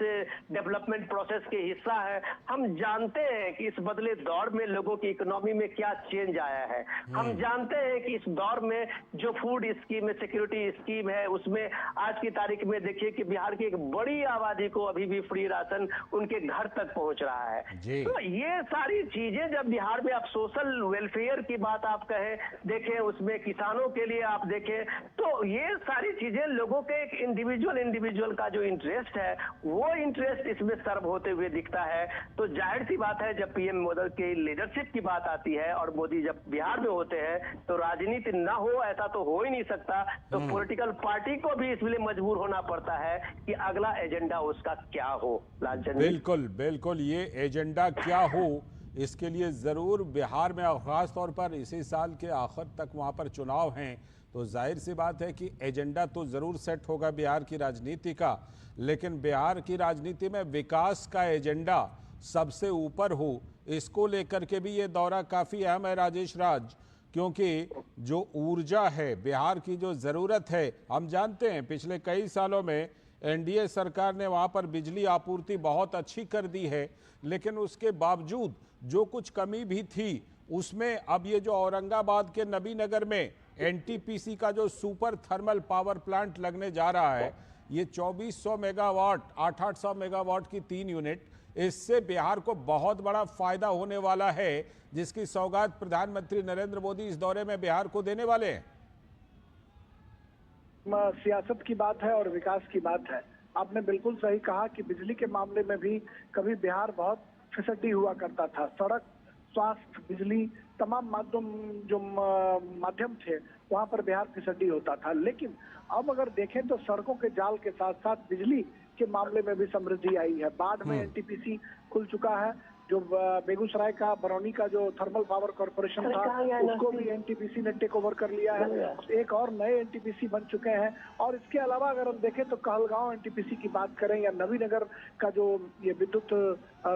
डेवलपमेंट प्रोसेस के हिस्सा है, हम जानते हैं कि इस बदले दौर में लोगों की इकोनॉमी में क्या चेंज आया है। हम जानते हैं कि इस दौर में जो फूड स्कीम है, सिक्योरिटी स्कीम है, उसमें आज की तारीख में देखिए कि बिहार की एक बड़ी आबादी को अभी भी फ्री राशन उनके घर तक पहुंच रहा है। तो ये सारी चीजें जब बिहार में आप सोशल वेलफेयर की बात आप कहें, देखें उसमें किसानों के लिए आप देखें, तो ये सारी चीजें लोगों के एक इंडिविजुअल का जो इंटरेस्ट है, वो इंटरेस्ट इसमें सर्व होते हुए दिखता है। तो जाहिर सी बात है जब पीएम मोदी की लीडरशिप की बात आती है और मोदी जब बिहार में होते हैं तो राजनीति न हो ऐसा तो हो ही नहीं सकता। तो पॉलिटिकल पार्टी को भी इसलिए मजबूर होना पड़ता है कि अगला एजेंडा उसका क्या हो। लालचंद, बिल्कुल बिल्कुल, ये एजेंडा क्या हो इसके लिए ज़रूर बिहार में, और ख़ास तौर पर इसी साल के आखिर तक वहाँ पर चुनाव हैं, तो जाहिर सी बात है कि एजेंडा तो ज़रूर सेट होगा बिहार की राजनीति का, लेकिन बिहार की राजनीति में विकास का एजेंडा सबसे ऊपर हो, इसको लेकर के भी ये दौरा काफ़ी अहम है राजेश राज। क्योंकि जो ऊर्जा है, बिहार की जो ज़रूरत है, हम जानते हैं पिछले कई सालों में एनडीए सरकार ने वहाँ पर बिजली आपूर्ति बहुत अच्छी कर दी है, लेकिन उसके बावजूद जो कुछ कमी भी थी उसमें अब ये जो औरंगाबाद के नबीनगर में एनटीपीसी का जो सुपर थर्मल पावर प्लांट लगने जा रहा है, ये 2400 मेगावाट, 800 मेगावाट की 3 यूनिट, इससे बिहार को बहुत बड़ा फायदा होने वाला है, जिसकी सौगात प्रधानमंत्री नरेंद्र मोदी इस दौरे में बिहार को देने वाले हैं। सियासत की बात है और विकास की बात है। आपने बिल्कुल सही कहा कि बिजली के मामले में भी कभी बिहार बहुत फिसड्डी हुआ करता था। सड़क, स्वास्थ्य, बिजली, तमाम माध्यम थे, वहां पर बिहार फिसड्डी होता था। लेकिन अब अगर देखें तो सड़कों के जाल के साथ साथ बिजली के मामले में भी समृद्धि आई है। बाढ़ में एनटीपीसी खुल चुका है। जो बेगूसराय का, बरौनी का जो थर्मल पावर कॉर्पोरेशन था, उसको भी एनटीपीसी ने टेक ओवर कर लिया है। एक और नए एनटीपीसी बन चुके हैं। और इसके अलावा अगर हम देखें तो कहलगांव एनटीपीसी की बात करें या नवीनगर का जो ये विद्युत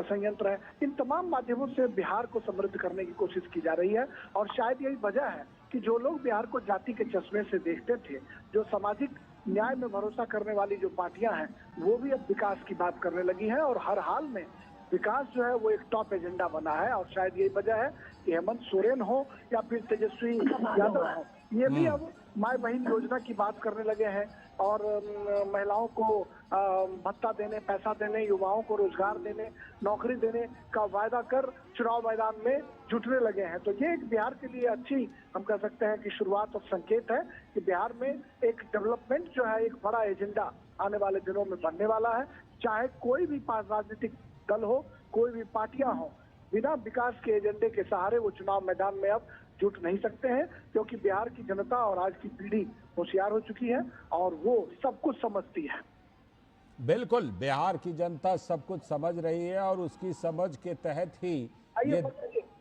संयंत्र है, इन तमाम माध्यमों से बिहार को समृद्ध करने की कोशिश की जा रही है। और शायद यही वजह है कि जो लोग बिहार को जाति के चश्मे से देखते थे, जो सामाजिक न्याय में भरोसा करने वाली जो पार्टियां हैं, वो भी अब विकास की बात करने लगी हैं। और हर हाल में विकास जो है वो एक टॉप एजेंडा बना है। और शायद यही वजह है कि हेमंत सोरेन हो या फिर तेजस्वी यादव हो, ये भी अब माय बहन योजना की बात करने लगे हैं और महिलाओं को भत्ता देने, पैसा देने, युवाओं को रोजगार देने, नौकरी देने का वायदा कर चुनाव मैदान में जुटने लगे हैं। तो ये एक बिहार के लिए अच्छी, हम कह सकते हैं कि शुरुआत और संकेत है कि बिहार में एक डेवलपमेंट जो है, एक बड़ा एजेंडा आने वाले दिनों में बनने वाला है। चाहे कोई भी राजनीतिक दल हो, कोई भी पार्टियां हो, बिना विकास के एजेंडे के सहारे वो चुनाव मैदान में अब जुट नहीं सकते हैं, क्योंकि बिहार की जनता और आज की पीढ़ी होशियार हो चुकी है और वो सब कुछ समझती है। बिल्कुल, बिहार की जनता सब कुछ समझ रही है और उसकी समझ के तहत ही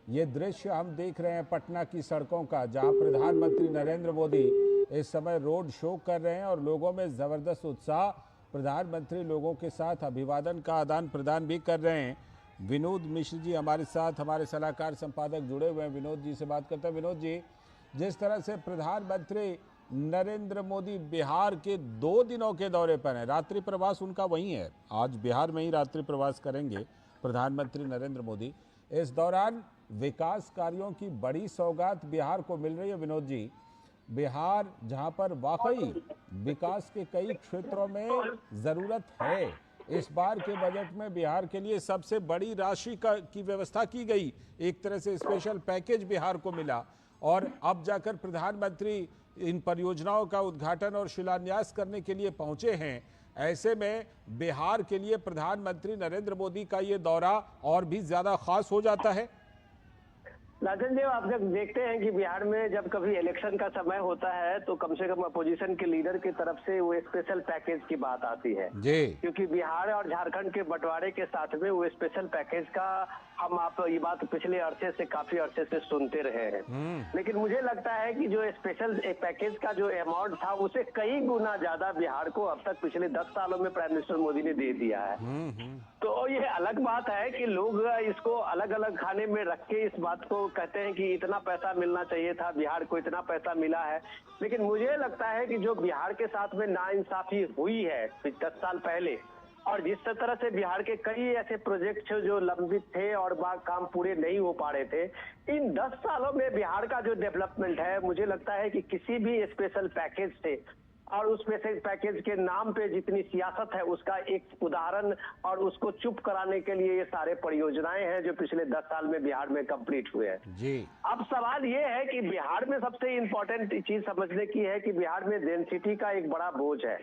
ये दृश्य हम देख रहे हैं पटना की सड़कों का, जहां प्रधानमंत्री नरेंद्र मोदी इस समय रोड शो कर रहे हैं और लोगों में जबरदस्त उत्साह। प्रधानमंत्री लोगों के साथ अभिवादन का आदान प्रदान भी कर रहे हैं। विनोद मिश्र जी हमारे साथ, हमारे सलाहकार संपादक जुड़े हुए हैं, विनोद जी से बात करते हैं। विनोद जी, जिस तरह से प्रधानमंत्री नरेंद्र मोदी बिहार के 2 दिनों के दौरे पर हैं, रात्रि प्रवास उनका वहीं है, आज बिहार में ही रात्रि प्रवास करेंगे प्रधानमंत्री नरेंद्र मोदी। इस दौरान विकास कार्यों की बड़ी सौगात बिहार को मिल रही है। विनोद जी, बिहार जहां पर वाकई विकास के कई क्षेत्रों में ज़रूरत है, इस बार के बजट में बिहार के लिए सबसे बड़ी राशि की व्यवस्था की गई, एक तरह से स्पेशल पैकेज बिहार को मिला और अब जाकर प्रधानमंत्री इन परियोजनाओं का उद्घाटन और शिलान्यास करने के लिए पहुंचे हैं। ऐसे में बिहार के लिए प्रधानमंत्री नरेंद्र मोदी का ये दौरा और भी ज्यादा खास हो जाता है। राजन जी, आप जब देखते हैं कि बिहार में जब कभी इलेक्शन का समय होता है तो कम से कम अपोजिशन के लीडर की तरफ से वो स्पेशल पैकेज की बात आती है जी, क्योंकि बिहार और झारखंड के बंटवारे के साथ में वो स्पेशल पैकेज का आप ये बात पिछले काफी अरसे से सुनते रहे हैं। लेकिन मुझे लगता है कि जो स्पेशल पैकेज का जो अमाउंट था उसे कई गुना ज्यादा बिहार को अब तक पिछले 10 सालों में प्राइम मिनिस्टर मोदी ने दे दिया है। तो ये अलग बात है कि लोग इसको अलग अलग खाने में रख के इस बात को कहते हैं कि इतना पैसा मिलना चाहिए था, बिहार को इतना पैसा मिला है। लेकिन मुझे लगता है कि जो बिहार के साथ में नाइंसाफी हुई है 10 साल पहले, और जिस तरह से बिहार के कई ऐसे प्रोजेक्ट जो लंबित थे और काम पूरे नहीं हो पा रहे थे, इन 10 सालों में बिहार का जो डेवलपमेंट है, मुझे लगता है कि किसी भी स्पेशल पैकेज से और उस स्पेशल पैकेज के नाम पे जितनी सियासत है उसका एक उदाहरण, और उसको चुप कराने के लिए ये सारे परियोजनाएं हैं जो पिछले 10 साल में बिहार में कंप्लीट हुए हैं जी। अब सवाल ये है कि बिहार में सबसे इम्पोर्टेंट चीज समझने की है कि बिहार में डेंसिटी का एक बड़ा बोझ है,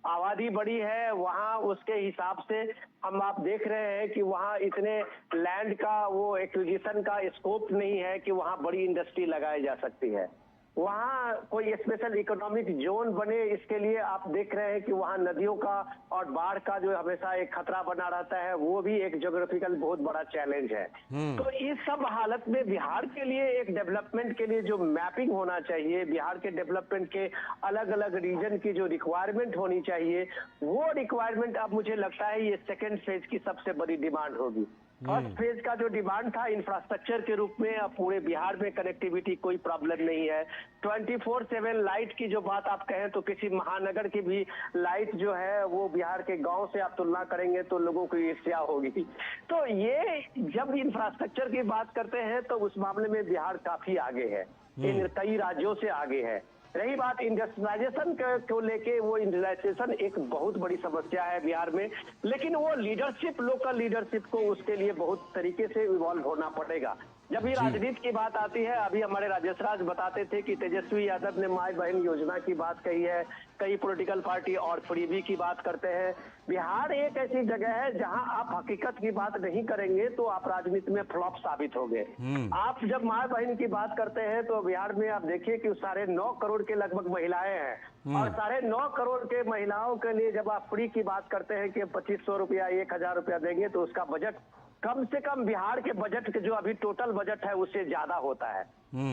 आबादी बड़ी है वहाँ, उसके हिसाब से आप देख रहे हैं कि वहाँ इतने लैंड का वो एक्विजिशन का स्कोप नहीं है कि वहाँ बड़ी इंडस्ट्री लगाई जा सकती है। वहाँ कोई स्पेशल इकोनॉमिक जोन बने, इसके लिए आप देख रहे हैं कि वहाँ नदियों का और बाढ़ का जो हमेशा एक खतरा बना रहता है, वो भी एक ज्योग्राफिकल बहुत बड़ा चैलेंज है। तो इस सब हालत में बिहार के लिए एक डेवलपमेंट के लिए जो मैपिंग होना चाहिए, बिहार के डेवलपमेंट के अलग अलग रीजन की जो रिक्वायरमेंट होनी चाहिए, वो रिक्वायरमेंट अब मुझे लगता है ये सेकेंड फेज की सबसे बड़ी डिमांड होगी। फर्स्ट फेज का जो डिमांड था इंफ्रास्ट्रक्चर के रूप में, अब पूरे बिहार में कनेक्टिविटी कोई प्रॉब्लम नहीं है। 24/7 लाइट की जो बात आप कहें तो किसी महानगर की भी लाइट जो है वो बिहार के गांव से आप तुलना करेंगे तो लोगों को ईर्ष्या होगी। तो ये जब इंफ्रास्ट्रक्चर की बात करते हैं तो उस मामले में बिहार काफी आगे है, इन कई राज्यों से आगे है। रही बात इंडस्ट्रियलाइजेशन को लेके, वो इंडस्ट्रियलाइजेशन एक बहुत बड़ी समस्या है बिहार में, लेकिन वो लीडरशिप, लोकल लीडरशिप को उसके लिए बहुत तरीके से इवॉल्व होना पड़ेगा। जब भी राजनीति की बात आती है, अभी हमारे राजेश राज बताते थे कि तेजस्वी यादव ने माई बहन योजना की बात कही है, कई पॉलिटिकल पार्टी और फ्रीबी की बात करते हैं। बिहार एक ऐसी जगह है जहां आप हकीकत की बात नहीं करेंगे तो आप राजनीति में फ्लॉप साबित होंगे। आप जब माई बहन की बात करते हैं तो बिहार में आप देखिए कि 9.5 करोड़ के लगभग महिलाएं हैं, और 9.5 करोड़ के महिलाओं के लिए जब आप फ्री की बात करते हैं कि 2500 रुपया 1000 रुपया देंगे, तो उसका बजट कम से कम बिहार के बजट के जो अभी टोटल बजट है उससे ज्यादा होता है।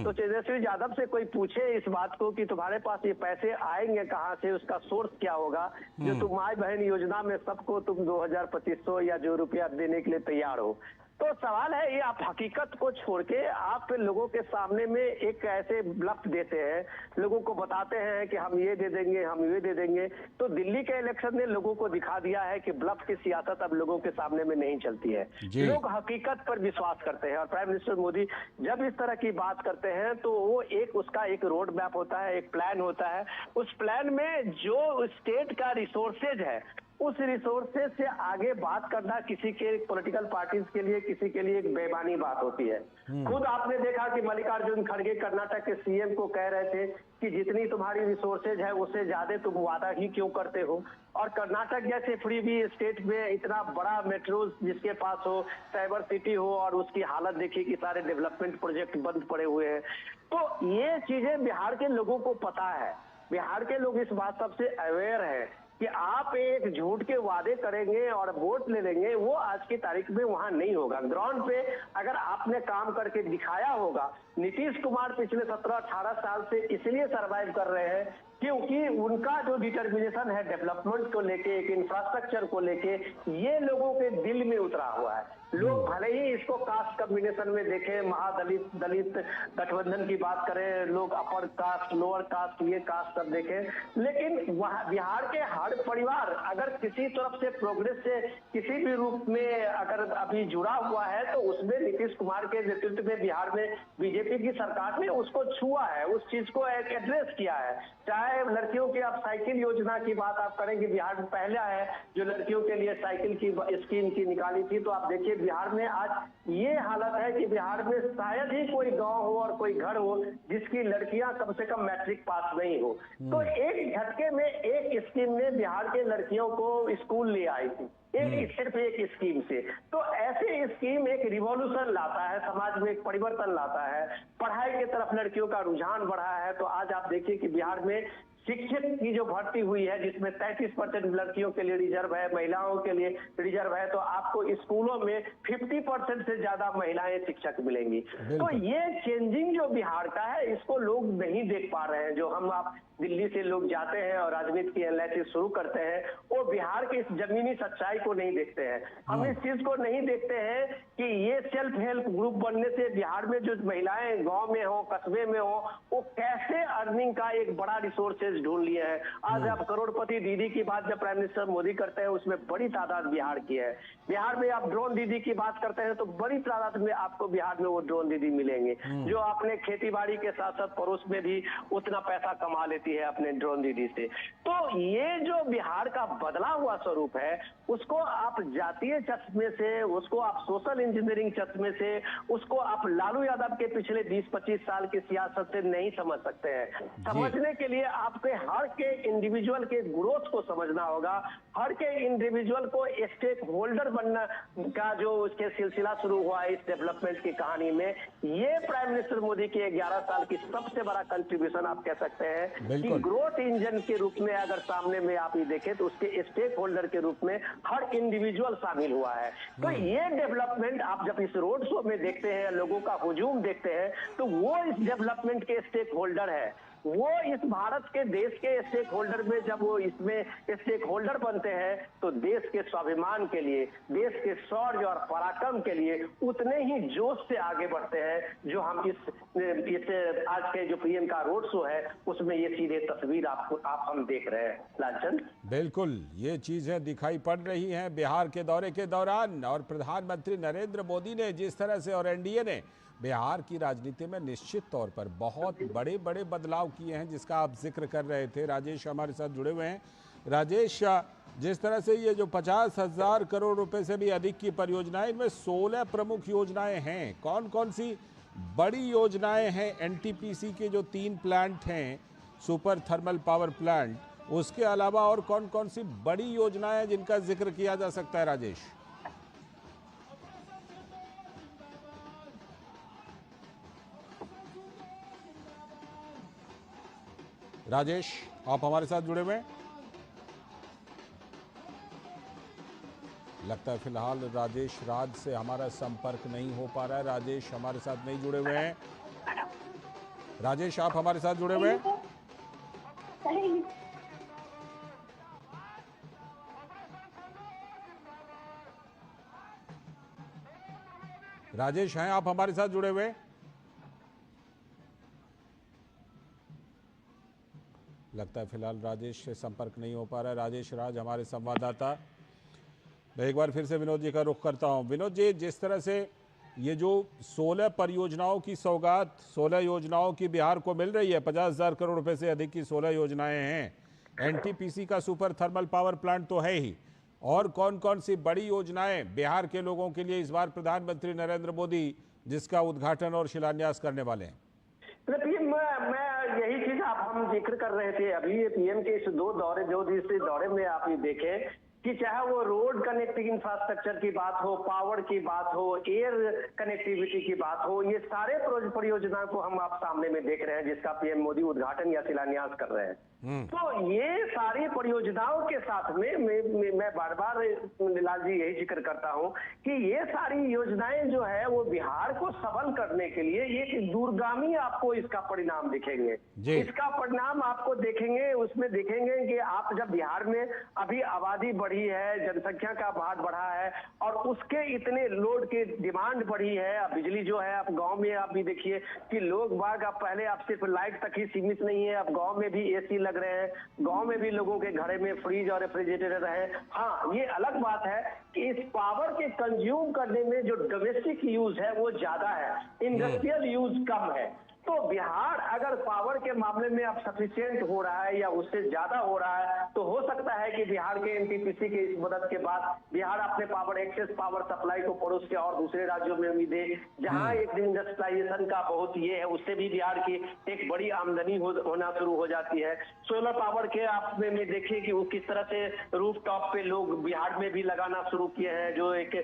तो तेजस्वी यादव से कोई पूछे इस बात को कि तुम्हारे पास ये पैसे आएंगे कहाँ से, उसका सोर्स क्या होगा, जो तुम माई बहन योजना में सबको तुम 2000-2500 या जो रुपया देने के लिए तैयार हो। तो सवाल है, ये आप हकीकत को छोड़ के आप लोगों के सामने में एक ऐसे ब्लफ देते हैं, लोगों को बताते हैं कि हम ये दे देंगे, हम ये दे देंगे। तो दिल्ली के इलेक्शन ने लोगों को दिखा दिया है कि ब्लफ की सियासत अब लोगों के सामने में नहीं चलती है, लोग हकीकत पर विश्वास करते हैं। और प्राइम मिनिस्टर मोदी जब इस तरह की बात करते हैं तो वो उसका एक रोड मैप होता है, एक प्लान होता है। उस प्लान में जो स्टेट का रिसोर्सेज है, उस रिसोर्सेज से आगे बात करना किसी के पॉलिटिकल पार्टीज के लिए, किसी के लिए एक बेईमानी बात होती है। खुद आपने देखा कि मल्लिकार्जुन खड़गे कर्नाटक के सीएम को कह रहे थे कि जितनी तुम्हारी रिसोर्सेज है उससे ज्यादा तुम वादा ही क्यों करते हो। और कर्नाटक जैसे फ्री भी स्टेट में इतना बड़ा मेट्रो जिसके पास हो, साइबर सिटी हो, और उसकी हालत देखिए कि सारे डेवलपमेंट प्रोजेक्ट बंद पड़े हुए हैं। तो ये चीजें बिहार के लोगों को पता है, बिहार के लोग इस बात सबसे अवेयर है कि आप एक झूठ के वादे करेंगे और वोट ले लेंगे, वो आज की तारीख में वहां नहीं होगा। ग्राउंड पे अगर आपने काम करके दिखाया होगा, नीतीश कुमार पिछले 17-18 साल से इसलिए सरवाइव कर रहे हैं क्योंकि उनका जो डिटर्मिनेशन है डेवलपमेंट को लेके, एक इंफ्रास्ट्रक्चर को लेके, ये लोगों के दिल में उतरा हुआ है। लोग भले ही इसको कास्ट कम्बिनेशन में देखें, महादलित दलित गठबंधन की बात करें, लोग अपर कास्ट, लोअर कास्ट, ये कास्ट सब देखें, लेकिन वहाँ बिहार के हर परिवार अगर किसी तरफ से प्रोग्रेस से किसी भी रूप में अगर अभी जुड़ा हुआ है तो उसमें नीतीश कुमार के नेतृत्व में बिहार में बीजेपी की सरकार ने उसको छुआ है, उस चीज को एड्रेस किया है। चाहे लड़कियों की आप साइकिल योजना की बात आप करेंगे, बिहार में पहला है जो लड़कियों के लिए साइकिल की स्कीम की निकाली थी। तो आप देखिए बिहार में आज ये हालत है कि बिहार में शायद ही कोई गांव हो और कोई घर हो जिसकी लड़कियां कम से कम मैट्रिक पास नहीं हो। तो एक झटके में एक स्कीम ने बिहार के लड़कियों को स्कूल ले आई थी, सिर्फ एक स्कीम से। तो ऐसे स्कीम एक रिवॉल्यूशन लाता है, समाज में एक परिवर्तन लाता है, पढ़ाई की तरफ लड़कियों का रुझान बढ़ा है। तो आज आप देखिए कि बिहार में शिक्षक की जो भर्ती हुई है जिसमें 33% लड़कियों के लिए रिजर्व है, महिलाओं के लिए रिजर्व है, तो आपको स्कूलों में 50% से ज्यादा महिलाएं शिक्षक मिलेंगी। तो ये चेंजिंग जो बिहार का है इसको लोग नहीं देख पा रहे हैं। जो हम आप दिल्ली से लोग जाते हैं और राजनीति की एनालिसिस शुरू करते हैं, वो बिहार के इस जमीनी सच्चाई को नहीं देखते हैं। हम इस चीज को नहीं देखते हैं कि ये सेल्फ हेल्प ग्रुप बनने से बिहार में जो महिलाएं गांव में हो, कस्बे में हो, वो कैसे अर्निंग का एक बड़ा रिसोर्सेज ढूंढ लिए हैं। आज आप करोड़पति दीदी की बात जब प्राइम मिनिस्टर मोदी करते हैं उसमें बड़ी तादाद बिहार की है। बिहार में आप ड्रोन दीदी की बात करते हैं तो बड़ी तादाद में आपको बिहार में वो ड्रोन दीदी मिलेंगे जो अपने खेती बाड़ी के साथ साथ पड़ोस में भी उतना पैसा कमा लेती है अपने ड्रोन दीदी से। तो ये जो बिहार का बदला हुआ स्वरूप है उसको आप जातीय चश्मे से, उसको आप सोशल इंजीनियरिंग चश्मे से, उसको आप लालू यादव के पिछले 20-25 साल की सियासत से नहीं समझ सकते हैं। समझने के लिए आप पे हर के इंडिविजुअल के ग्रोथ को समझना होगा, हर के इंडिविजुअल को स्टेक होल्डर बनना का जो उसके सिलसिला शुरू हुआ है इस डेवलपमेंट की कहानी में, ये प्राइम मिनिस्टर मोदी के 11 साल की सबसे बड़ा कंट्रीब्यूशन आप कह सकते हैं कि ग्रोथ इंजन के रूप में अगर सामने में आप ये देखें तो उसके स्टेक होल्डर के रूप में हर इंडिविजुअल शामिल हुआ है। तो ये डेवलपमेंट आप जब इस रोड शो में देखते हैं, लोगों का हुजूम देखते हैं, तो वो इस डेवलपमेंट के स्टेक होल्डर है। वो इस भारत के देश के स्टेक होल्डर में जब वो इसमें स्टेक होल्डर बनते हैं तो देश के स्वाभिमान के लिए, देश के शौर्य और पराक्रम के लिए उतने ही जोश से आगे बढ़ते हैं जो हम इस आज के जो पीएम का रोड शो है उसमें ये सीधे तस्वीर आप हम देख रहे हैं लालचंद। बिल्कुल ये चीजें दिखाई पड़ रही हैं बिहार के दौरे के दौरान, और प्रधानमंत्री नरेंद्र मोदी ने जिस तरह से और एनडीए ने बिहार की राजनीति में निश्चित तौर पर बहुत बड़े बड़े बदलाव किए हैं जिसका आप जिक्र कर रहे थे। राजेश हमारे साथ जुड़े हुए हैं। राजेश, जिस तरह से ये जो 50,000 करोड़ रुपए से भी अधिक की परियोजनाएं, इनमें 16 प्रमुख योजनाएं हैं। कौन कौन सी बड़ी योजनाएं हैं? एनटीपीसी के जो 3 प्लांट हैं, सुपर थर्मल पावर प्लांट, उसके अलावा और कौन कौन सी बड़ी योजनाएं हैं जिनका जिक्र किया जा सकता है? राजेश, आप हमारे साथ जुड़े हुए हैं? लगता है फिलहाल राजेश राज से हमारा संपर्क नहीं हो पा रहा है। राजेश हमारे साथ नहीं जुड़े हुए हैं। राजेश, आप हमारे साथ जुड़े हुए हैं? राजेश हैं आप हमारे साथ जुड़े हुए? लगता है फिलहाल राजेश से संपर्क नहीं हो पा रहा है। राजेश राज हमारे संवाददाता। मैं एक बार फिर से विनोद जी का रुख करता हूं। विनोद जी, जिस तरह से ये जो 16 परियोजनाओं की सौगात, 16 योजनाओं की बिहार को मिल रही है, 50,000 करोड़ रुपए से अधिक की 16 योजनाएं हैं। एनटीपीसी का सुपर थर्मल पावर प्लांट तो है ही, और कौन कौन सी बड़ी योजनाएं बिहार के लोगों के लिए इस बार प्रधानमंत्री नरेंद्र मोदी जिसका उद्घाटन और शिलान्यास करने वाले हैं? मैं यही चीज हम जिक्र कर रहे थे अभी पीएम के इस 2 दिवसीय दौरे में। आप ये देखें कि चाहे वो रोड कनेक्टिंग इंफ्रास्ट्रक्चर की बात हो, पावर की बात हो, एयर कनेक्टिविटी की बात हो, ये सारे परियोजनाओं को हम आप सामने में देख रहे हैं जिसका पीएम मोदी उद्घाटन या शिलान्यास कर रहे हैं। तो ये सारी परियोजनाओं के साथ में मैं बार बार लाल जी यही जिक्र करता हूं कि ये सारी योजनाएं जो है वो बिहार को सबल करने के लिए एक दूरगामी आपको इसका परिणाम दिखेंगे। इसका परिणाम आपको देखेंगे, उसमें देखेंगे कि आप जब बिहार में अभी आबादी बढ़ी है, जनसंख्या का भार बढ़ा है और उसके इतने लोड की डिमांड बढ़ी है। अब बिजली जो है, अब गाँव में आप भी देखिए कि लोग बाग अब पहले आप सिर्फ लाइट तक ही सीमित नहीं है, अब गाँव में भी एसी लग रहे हैं, गांव में भी लोगों के घरे में फ्रिज और रेफ्रिजरेटर है। हाँ, ये अलग बात है कि इस पावर के कंज्यूम करने में जो डोमेस्टिक यूज है वो ज्यादा है, इंडस्ट्रियल यूज कम है। तो बिहार अगर पावर के मामले में अब सफिशिएंट हो रहा है या उससे ज्यादा हो रहा है तो हो सकता है कि बिहार के एनटीपीसी के इस मदद के बाद बिहार अपने पावर एक्सेस पावर सप्लाई को पड़ोस के और दूसरे राज्यों में भी दे, जहां एक इंडस्ट्रियलाइजेशन का बहुत ये है, उससे भी बिहार की एक बड़ी आमदनी होना शुरू हो जाती है। सोलर पावर के आप में देखिए कि वो किस तरह से रूफ टॉप पे लोग बिहार में भी लगाना शुरू किए हैं, जो एक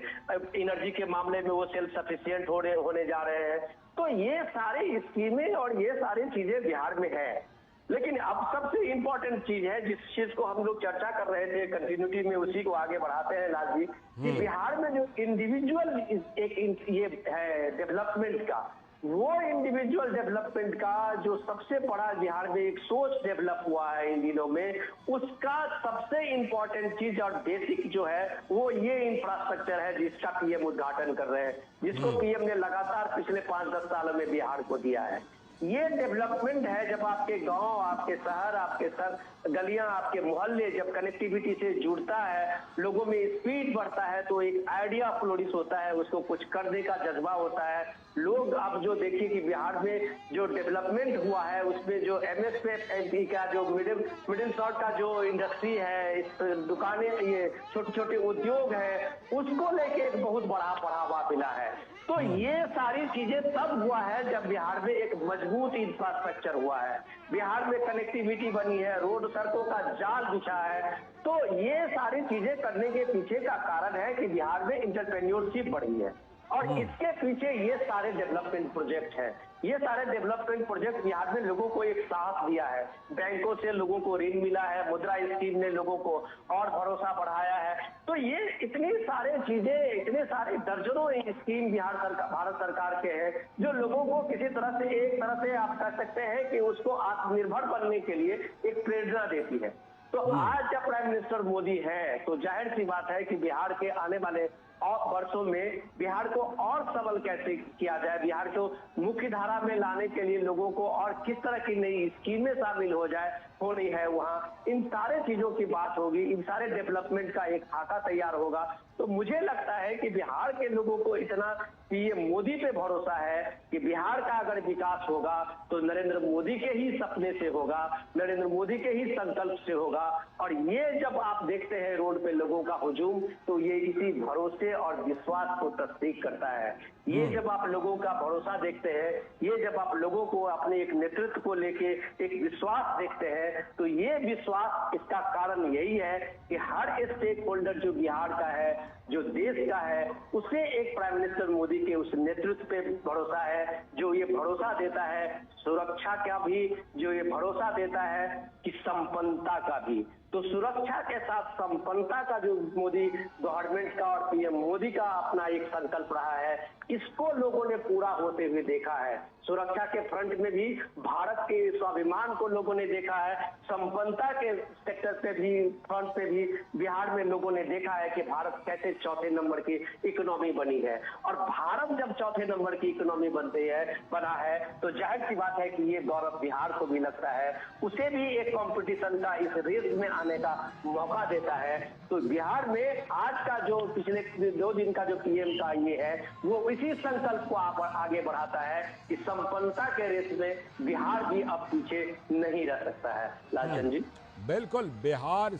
एनर्जी के मामले में वो सेल्फ सफिशिएंट होने जा रहे हैं। तो ये सारी स्कीमें और ये सारी चीजें बिहार में है। लेकिन अब सबसे इंपॉर्टेंट चीज है जिस चीज को हम लोग चर्चा कर रहे थे, कंटिन्यूटी में उसी को आगे बढ़ाते हैं लाल जी, कि बिहार में जो इंडिविजुअल एक ये है डेवलपमेंट का, वो इंडिविजुअल डेवलपमेंट का जो सबसे बड़ा बिहार में एक सोच डेवलप हुआ है इन दिनों में, उसका सबसे इंपॉर्टेंट चीज और बेसिक जो है वो ये इंफ्रास्ट्रक्चर है जिसका पीएम उद्घाटन कर रहे हैं, जिसको पीएम ने लगातार पिछले 5-10 सालों में बिहार को दिया है। ये डेवलपमेंट है जब आपके गांव, आपके शहर, आपके गलियां, आपके मोहल्ले जब कनेक्टिविटी से जुड़ता है, लोगों में स्पीड बढ़ता है तो एक आइडिया फ्लोरिश होता है, उसको कुछ करने का जज्बा होता है। लोग अब जो देखिए कि बिहार में जो डेवलपमेंट हुआ है उसमें जो एमएसपी का जो मिडिल शॉर्ट का जो इंडस्ट्री है, इस दुकानें, ये छोटे छोटे उद्योग है, उसको लेके एक बहुत बड़ा बढ़ावा मिला है। तो ये सारी चीजें तब हुआ है जब बिहार में एक मजबूत इंफ्रास्ट्रक्चर हुआ है, बिहार में कनेक्टिविटी बनी है, रोड सड़कों का जाल बिछा है। तो ये सारी चीजें करने के पीछे का कारण है कि बिहार में इंटरप्रेन्योरशिप बढ़ी है और इसके पीछे ये सारे डेवलपमेंट प्रोजेक्ट हैं। ये सारे डेवलपमेंट प्रोजेक्ट बिहार में लोगों को एक साहस दिया है, बैंकों से लोगों को ऋण मिला है, मुद्रा स्कीम ने लोगों को और भरोसा बढ़ाया है। तो ये इतनी सारे चीजें, इतने सारे दर्जनों स्कीम बिहार सरकार, भारत सरकार के हैं जो लोगों को किसी तरह से, एक तरह से आप कह सकते हैं कि उसको आत्मनिर्भर बनने के लिए एक प्रेरणा देती है। तो आज जब प्राइम मिनिस्टर मोदी है तो जाहिर सी बात है कि बिहार के आने वाले और वर्षों में बिहार को और सबल कैसे किया जाए, बिहार को मुख्य धारा में लाने के लिए लोगों को और किस तरह की नई स्कीमें शामिल हो रही है वहाँ, इन सारे चीजों की बात होगी, इन सारे डेवलपमेंट का एक खाका तैयार होगा। तो मुझे लगता है कि बिहार के लोगों को इतना पीएम मोदी पे भरोसा है कि बिहार का अगर विकास होगा तो नरेंद्र मोदी के ही सपने से होगा, नरेंद्र मोदी के ही संकल्प से होगा। और ये जब आप देखते हैं रोड पे लोगों का हुजूम, तो ये इसी भरोसे और विश्वास को तस्दीक करता है। ये जब आप लोगों का भरोसा देखते हैं, ये जब आप लोगों को अपने एक नेतृत्व को लेके एक विश्वास देखते हैं, तो ये विश्वास, इसका कारण यही है कि हर स्टेक होल्डर जो बिहार का है, जो देश का है, उसे एक प्राइम मिनिस्टर मोदी के उस नेतृत्व पे भरोसा है, जो ये भरोसा देता है सुरक्षा का भी, जो ये भरोसा देता है कि संपन्नता का भी। तो सुरक्षा के साथ संपन्नता का जो मोदी गवर्नमेंट का और पीएम मोदी का अपना एक संकल्प रहा है, इसको लोगों ने पूरा होते हुए देखा है। सुरक्षा के फ्रंट में भी भारत के स्वाभिमान को लोगों ने देखा है, संपन्नता के सेक्टर पे भी, फ्रंट पे भी बिहार में लोगों ने देखा है कि भारत कैसे चौथे नंबर की इकोनॉमी बनी है। और भारत जब चौथे नंबर की इकोनॉमी बना है तो जाहिर सी बात है कि ये गौरव बिहार को भी लगता है, उसे भी एक कंपटीशन का इस रेस में आने का मौका देता है। तो बिहार में आज का जो पिछले 2 दिन का जो पीएम का ये है, वो इसी संकल्प को आगे बढ़ाता है कि संपन्नता के रेस में बिहार भी अब पीछे नहीं रह सकता है। लालचंद जी, बिल्कुल, बिहार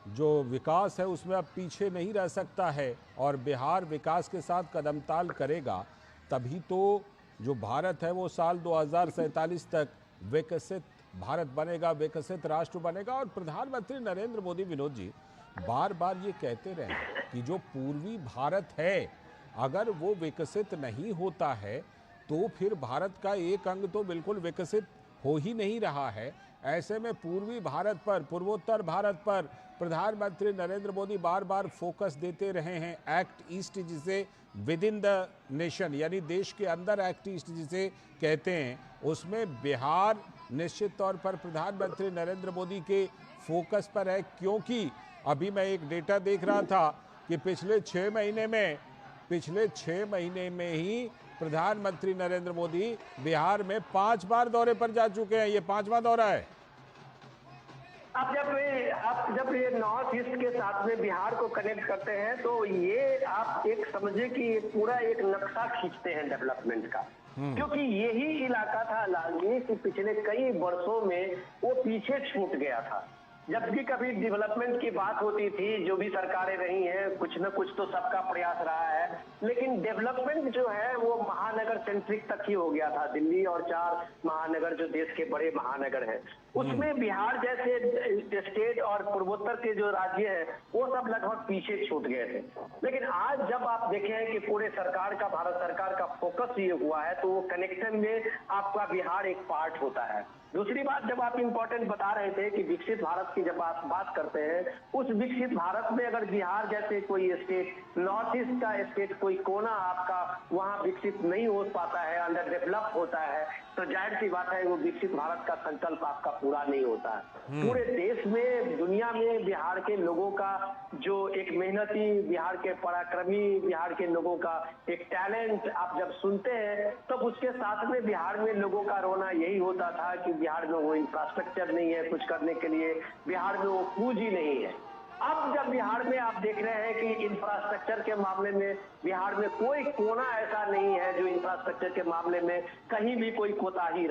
जो विकास है उसमें अब पीछे नहीं रह सकता है और बिहार विकास के साथ कदमताल करेगा, तभी तो जो भारत है वो साल 2047 तक विकसित भारत बनेगा, विकसित राष्ट्र बनेगा। और प्रधानमंत्री नरेंद्र मोदी, विनोद जी, बार बार ये कहते रहे कि जो पूर्वी भारत है अगर वो विकसित नहीं होता है तो फिर भारत का एक अंग तो बिल्कुल विकसित हो ही नहीं रहा है। ऐसे में पूर्वी भारत पर, पूर्वोत्तर भारत पर प्रधानमंत्री नरेंद्र मोदी बार बार फोकस देते रहे हैं। एक्ट ईस्ट जिसे विद इन द नेशन, यानी देश के अंदर एक्ट ईस्ट जिसे कहते हैं, उसमें बिहार निश्चित तौर पर प्रधानमंत्री नरेंद्र मोदी के फोकस पर है। क्योंकि अभी मैं एक डेटा देख रहा था कि पिछले 6 महीने में ही प्रधानमंत्री नरेंद्र मोदी बिहार में 5 बार दौरे पर जा चुके हैं। ये 5वां दौरा है। आप जब ये नॉर्थ ईस्ट के साथ में बिहार को कनेक्ट करते हैं तो ये आप एक समझे कि पूरा एक नक्शा खींचते हैं डेवलपमेंट का, क्योंकि यही इलाका था लालजी कि पिछले कई वर्षों में वो पीछे छूट गया था। जब भी कभी डेवलपमेंट की बात होती थी, जो भी सरकारें रही हैं, कुछ न कुछ तो सबका प्रयास रहा है, लेकिन डेवलपमेंट जो है वो महानगर सेंट्रिक तक ही हो गया था। दिल्ली और 4 महानगर जो देश के बड़े महानगर हैं, उसमें बिहार जैसे स्टेट और पूर्वोत्तर के जो राज्य हैं वो सब लगभग पीछे छूट गए थे। लेकिन आज जब आप देखें कि पूरे सरकार का, भारत सरकार का फोकस ये हुआ है, तो वो कनेक्शन में आपका बिहार एक पार्ट होता है। दूसरी बात, जब आप इम्पोर्टेंट बता रहे थे कि विकसित भारत की जब आप बात करते हैं, उस विकसित भारत में अगर बिहार जैसे कोई स्टेट, नॉर्थ ईस्ट का स्टेट, कोई कोना आपका वहां विकसित नहीं हो पाता है, अंडर डेवलप होता है, तो जाहिर सी बात है वो विकसित भारत का संकल्प आपका पूरा नहीं होता है। पूरे देश में, दुनिया में बिहार के लोगों का जो एक मेहनती, बिहार के पराक्रमी, बिहार के लोगों का एक टैलेंट आप जब सुनते हैं, तब उसके साथ में बिहार में लोगों का रोना यही होता था कि बिहार में वो इंफ्रास्ट्रक्चर नहीं है कुछ करने के लिए, बिहार में वो पूंजी नहीं है। अब जब बिहार में आप देख रहे हैं कि इंफ्रास्ट्रक्चर के मामले में बिहार में कोई कोना ऐसा नहीं है जो इंफ्रास्ट्रक्चर के मामले में कहीं भी कोई कोताही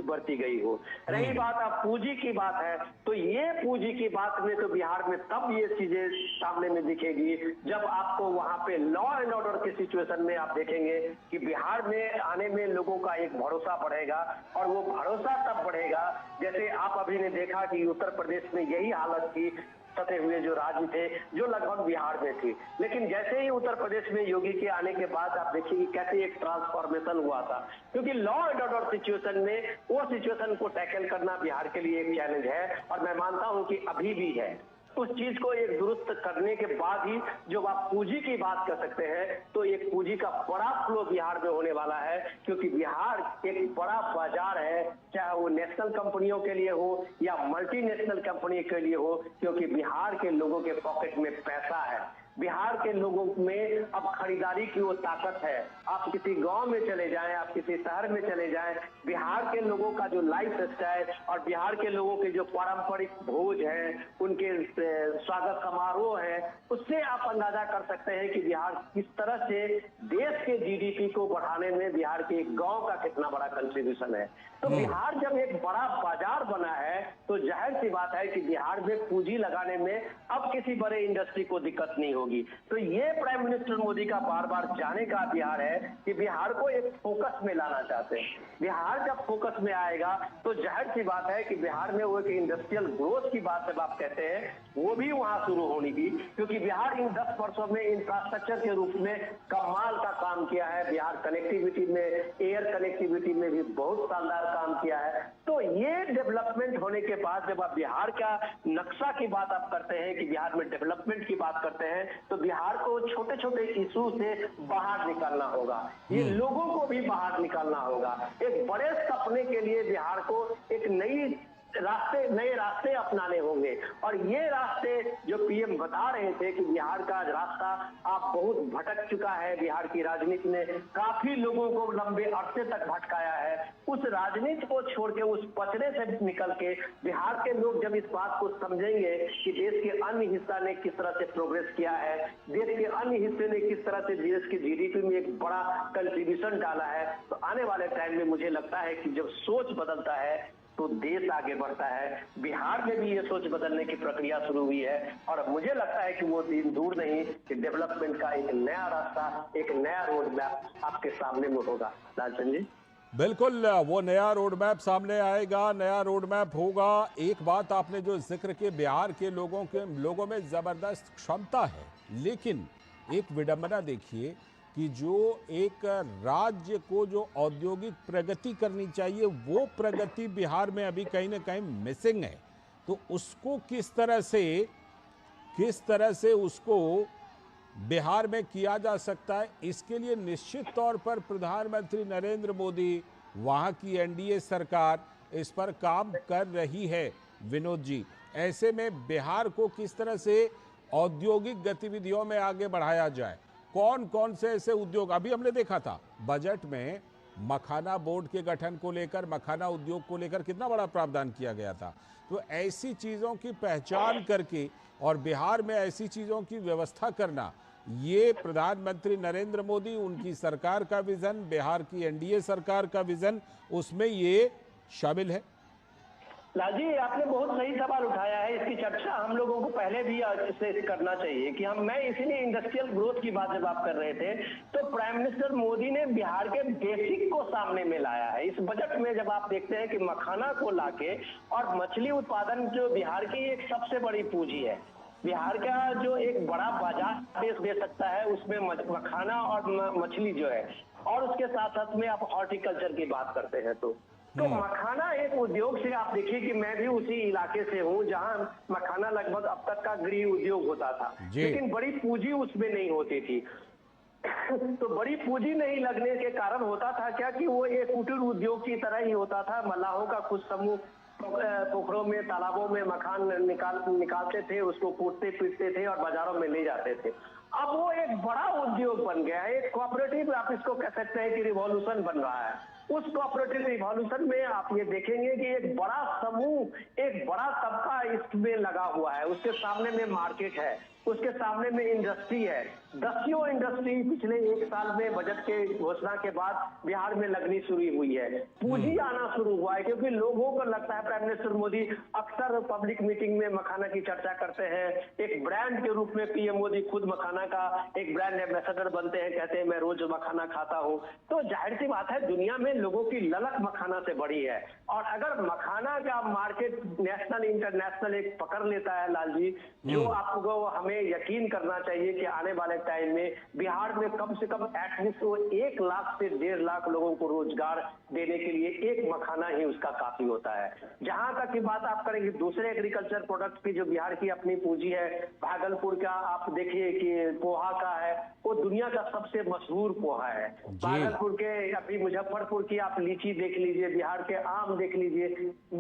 बरती गई हो। रही बात आप पूंजी की बात है, तो ये पूंजी की बात में तो बिहार में तब ये चीजें सामने में दिखेगी जब आपको वहां पे लॉ एंड ऑर्डर की सिचुएशन में आप देखेंगे कि बिहार में आने में लोगों का एक भरोसा बढ़ेगा, और वो भरोसा तब बढ़ेगा जैसे आप अभी ने देखा कि उत्तर प्रदेश में यही हालत थी, सटे हुए जो राज्य थे जो लगभग बिहार में थी। लेकिन जैसे ही उत्तर प्रदेश में योगी के आने के बाद आप देखिए कि कैसे एक ट्रांसफॉर्मेशन हुआ था, क्योंकि लॉ एंड ऑर्डर सिचुएशन में वो सिचुएशन को टैकल करना बिहार के लिए एक चैलेंज है, और मैं मानता हूं कि अभी भी है। उस चीज को एक दुरुस्त करने के बाद ही जब आप पूंजी की बात कर सकते हैं, तो एक पूंजी का बड़ा फ्लो बिहार में होने वाला है, क्योंकि बिहार एक बड़ा बाजार है, चाहे वो नेशनल कंपनियों के लिए हो या मल्टीनेशनल कंपनी के लिए हो, क्योंकि बिहार के लोगों के पॉकेट में पैसा है। बिहार के लोगों में अब खरीदारी की वो ताकत है। आप किसी गांव में चले जाएं, आप किसी शहर में चले जाएं, बिहार के लोगों का जो लाइफ स्टाइल और बिहार के लोगों के जो पारंपरिक भोज है, उनके स्वागत समारोह है, उससे आप अंदाजा कर सकते हैं कि बिहार किस तरह से देश के जीडीपी को बढ़ाने में बिहार के गांव का कितना बड़ा कंट्रीब्यूशन है। तो बिहार जब एक बड़ा बाजार बना है, तो जाहिर सी बात है कि बिहार में पूंजी लगाने में अब किसी बड़े इंडस्ट्री को दिक्कत नहीं होगी। तो ये प्राइम मिनिस्टर मोदी का बार बार जाने का बिहार है कि बिहार को एक फोकस में लाना चाहते हैं। बिहार जब फोकस में आएगा तो जाहिर सी बात है कि बिहार में वो एक इंडस्ट्रियल ग्रोथ की बात जब आप कहते हैं, वो भी वहां शुरू होनी थी, क्योंकि बिहार इन 10 वर्षों में इंफ्रास्ट्रक्चर के रूप में कमाल का काम किया है। बिहार कनेक्टिविटी में, एयर कनेक्टिविटी में भी बहुत शानदार काम किया है। तो ये डेवलपमेंट होने के बाद जब आप बिहार का नक्शा की बात आप करते हैं कि बिहार में डेवलपमेंट की बात करते हैं, तो बिहार को छोटे छोटे इशू से बाहर निकालना होगा, ये लोगों को भी बाहर निकालना होगा। एक बड़े सपने के लिए बिहार को एक नए रास्ते अपनाने होंगे, और ये रास्ते जो पीएम बता रहे थे कि बिहार का रास्ता आप बहुत भटक चुका है, बिहार की राजनीति ने काफी लोगों को लंबे अरसे तक भटकाया है, उस राजनीति को छोड़ के, उस पचड़े से निकल के बिहार के लोग जब इस बात को समझेंगे कि देश के अन्य हिस्सा ने किस तरह से प्रोग्रेस किया है, देश के अन्य हिस्से ने किस तरह से देश की जीडीपी में एक बड़ा कंट्रीब्यूशन डाला है, तो आने वाले टाइम में मुझे लगता है कि जब सोच बदलता है तो देश आगे बढ़ता है। बिहार में भी ये सोच बदलने की प्रक्रिया शुरू हुई है, और मुझे लगता है कि वो दिन दूर नहीं कि डेवलपमेंट का एक नया रास्ता, एक नया रोड मैप आपके सामने में होगा। लालचंद जी, बिल्कुल, वो नया रोड मैप सामने आएगा, नया रोड मैप होगा। एक बात आपने जो जिक्र की, बिहार के लोगों में जबरदस्त क्षमता है, लेकिन एक विडंबना देखिए कि जो एक राज्य को जो औद्योगिक प्रगति करनी चाहिए, वो प्रगति बिहार में अभी कहीं ना कहीं मिसिंग है। तो उसको किस तरह से उसको बिहार में किया जा सकता है, इसके लिए निश्चित तौर पर प्रधानमंत्री नरेंद्र मोदी, वहाँ की एनडीए सरकार इस पर काम कर रही है। विनोद जी, ऐसे में बिहार को किस तरह से औद्योगिक गतिविधियों में आगे बढ़ाया जाए, कौन कौन से ऐसे उद्योग, अभी हमने देखा था बजट में मखाना बोर्ड के गठन को लेकर, मखाना उद्योग को लेकर कितना बड़ा प्रावधान किया गया था। तो ऐसी चीज़ों की पहचान करके और बिहार में ऐसी चीज़ों की व्यवस्था करना, ये प्रधानमंत्री नरेंद्र मोदी, उनकी सरकार का विजन, बिहार की एनडीए सरकार का विजन, उसमें ये शामिल है। लालजी, आपने बहुत सही सवाल उठाया है। इसकी चर्चा हम लोगों को पहले भी से करना चाहिए कि मैं इसीलिए इंडस्ट्रियल ग्रोथ की बात जब आप कर रहे थे, तो प्राइम मिनिस्टर मोदी ने बिहार के बेसिक को सामने में लाया है। इस बजट में जब आप देखते हैं कि मखाना को लाके, और मछली उत्पादन जो बिहार की एक सबसे बड़ी पूंजी है, बिहार का जो एक बड़ा बाजार देश दे सकता है, उसमें मखाना और मछली जो है, और उसके साथ साथ में आप हॉर्टिकल्चर की बात करते हैं तो मखाना एक उद्योग से आप देखिए कि मैं भी उसी इलाके से हूं जहां मखाना लगभग अब तक का गृह उद्योग होता था, लेकिन बड़ी पूंजी उसमें नहीं होती थी। तो बड़ी पूंजी नहीं लगने के कारण होता था क्या कि वो एक कुटीर उद्योग की तरह ही होता था। मल्लाहों का कुछ समूह पोखरों में, तालाबों में मखान निकालते थे, उसको कूटते पीटते थे और बाजारों में ले जाते थे। अब वो एक बड़ा उद्योग बन गया है, एक कोऑपरेटिव, आप इसको कह सकते हैं कि रिवॉल्यूशन बन रहा है। उस कोऑपरेटिव रिवॉल्यूशन में आप ये देखेंगे कि एक बड़ा समूह, एक बड़ा तबका इसमें लगा हुआ है। उसके सामने में मार्केट है, उसके सामने में इंडस्ट्री है। दसियों इंडस्ट्री पिछले 1 साल में बजट के घोषणा के बाद बिहार में लगनी शुरू हुई है। पूंजी आना शुरू हुआ है, क्योंकि लोगों को लगता है प्राइम मिनिस्टर मोदी अक्सर पब्लिक मीटिंग में मखाना की चर्चा करते हैं। एक ब्रांड के रूप में पीएम मोदी खुद मखाना का एक ब्रांड एम्बेसडर बनते हैं, कहते हैं मैं रोज मखाना खाता हूं। तो जाहिर सी बात है, दुनिया में लोगों की ललक मखाना से बड़ी है। और अगर मखाना का मार्केट नेशनल इंटरनेशनल एक पकड़ लेता है लाल जी, जो आपको हमें यकीन करना चाहिए कि आने वाले टाइम में बिहार में कम से कम एटलीस्ट 1 लाख से 1.5 लाख लोगों को रोजगार देने के लिए एक मखाना ही उसका काफी होता है। जहां तक की बात आप करेंगे दूसरे एग्रीकल्चर प्रोडक्ट की, जो बिहार की अपनी पूंजी है, भागलपुर का आप देखिए कि पोहा का है, वो दुनिया का सबसे मशहूर पोहा है। भागलपुर के, अभी मुजफ्फरपुर की आप लीची देख लीजिए, बिहार के आम देख लीजिए।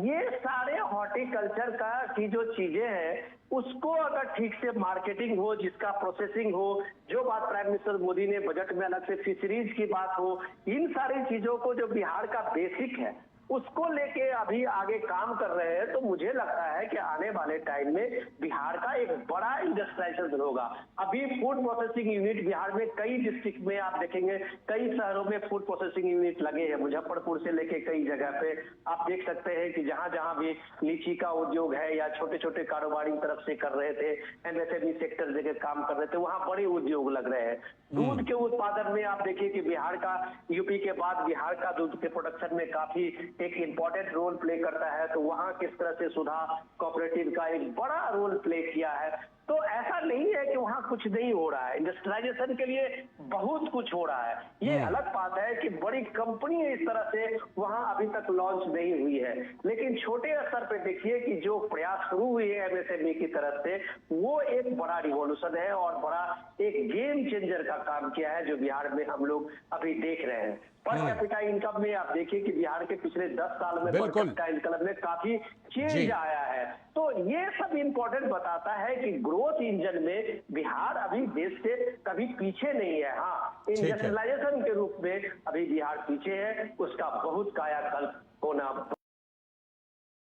ये सारे हॉर्टिकल्चर का की जो चीजें हैं, उसको अगर ठीक से मार्केटिंग हो, जिसका प्रोसेसिंग हो, जो बात प्राइम मिनिस्टर मोदी ने बजट में अलग से फिशरीज की बात हो, इन सारी चीजों को जो बिहार का बेसिक है उसको लेके अभी आगे काम कर रहे हैं। तो मुझे लगता है कि आने वाले टाइम में बिहार का एक बड़ा इंडस्ट्रियलाइजेशन होगा। अभी फूड प्रोसेसिंग यूनिट बिहार में कई डिस्ट्रिक्ट में आप देखेंगे, कई शहरों में फूड प्रोसेसिंग यूनिट लगे हैं। मुजफ्फरपुर से लेके कई जगह पे आप देख सकते हैं कि जहां जहां भी लीची का उद्योग है या छोटे छोटे कारोबारी तरफ से कर रहे थे, एमएसएमई सेक्टर जगह काम कर रहे थे, वहां बड़े उद्योग लग रहे हैं। दूध के उत्पादन में आप देखिए कि बिहार का, यूपी के बाद बिहार का दूध के प्रोडक्शन में काफी एक इंपॉर्टेंट रोल प्ले करता है। तो वहां किस तरह से सुधा कोऑपरेटिव का एक बड़ा रोल प्ले किया है। तो ऐसा नहीं है कि वहां कुछ नहीं हो रहा है, इंडस्ट्रियलाइजेशन के लिए बहुत कुछ हो रहा है। ये अलग बात है कि बड़ी कंपनी इस तरह से वहां अभी तक लॉन्च नहीं हुई है, लेकिन छोटे स्तर पे देखिए कि जो प्रयास शुरू हुए हैं एमएसएमई की तरफ से, वो एक बड़ा रिवॉल्यूशन है और बड़ा एक गेम चेंजर का काम किया है, जो बिहार में हम लोग अभी देख रहे हैं। पर कैपिटा इनकम में आप देखिए कि बिहार के पिछले 10 साल में पर कैपिटा इनकम में काफी चेंज आया है। तो ये सब इंपॉर्टेंट बताता है कि ग्रोथ इंजन में बिहार अभी देश से कभी पीछे नहीं है। हाँ, इंडस्ट्रियलाइजेशन के रूप में अभी बिहार पीछे है, उसका बहुत कायाकल्प होना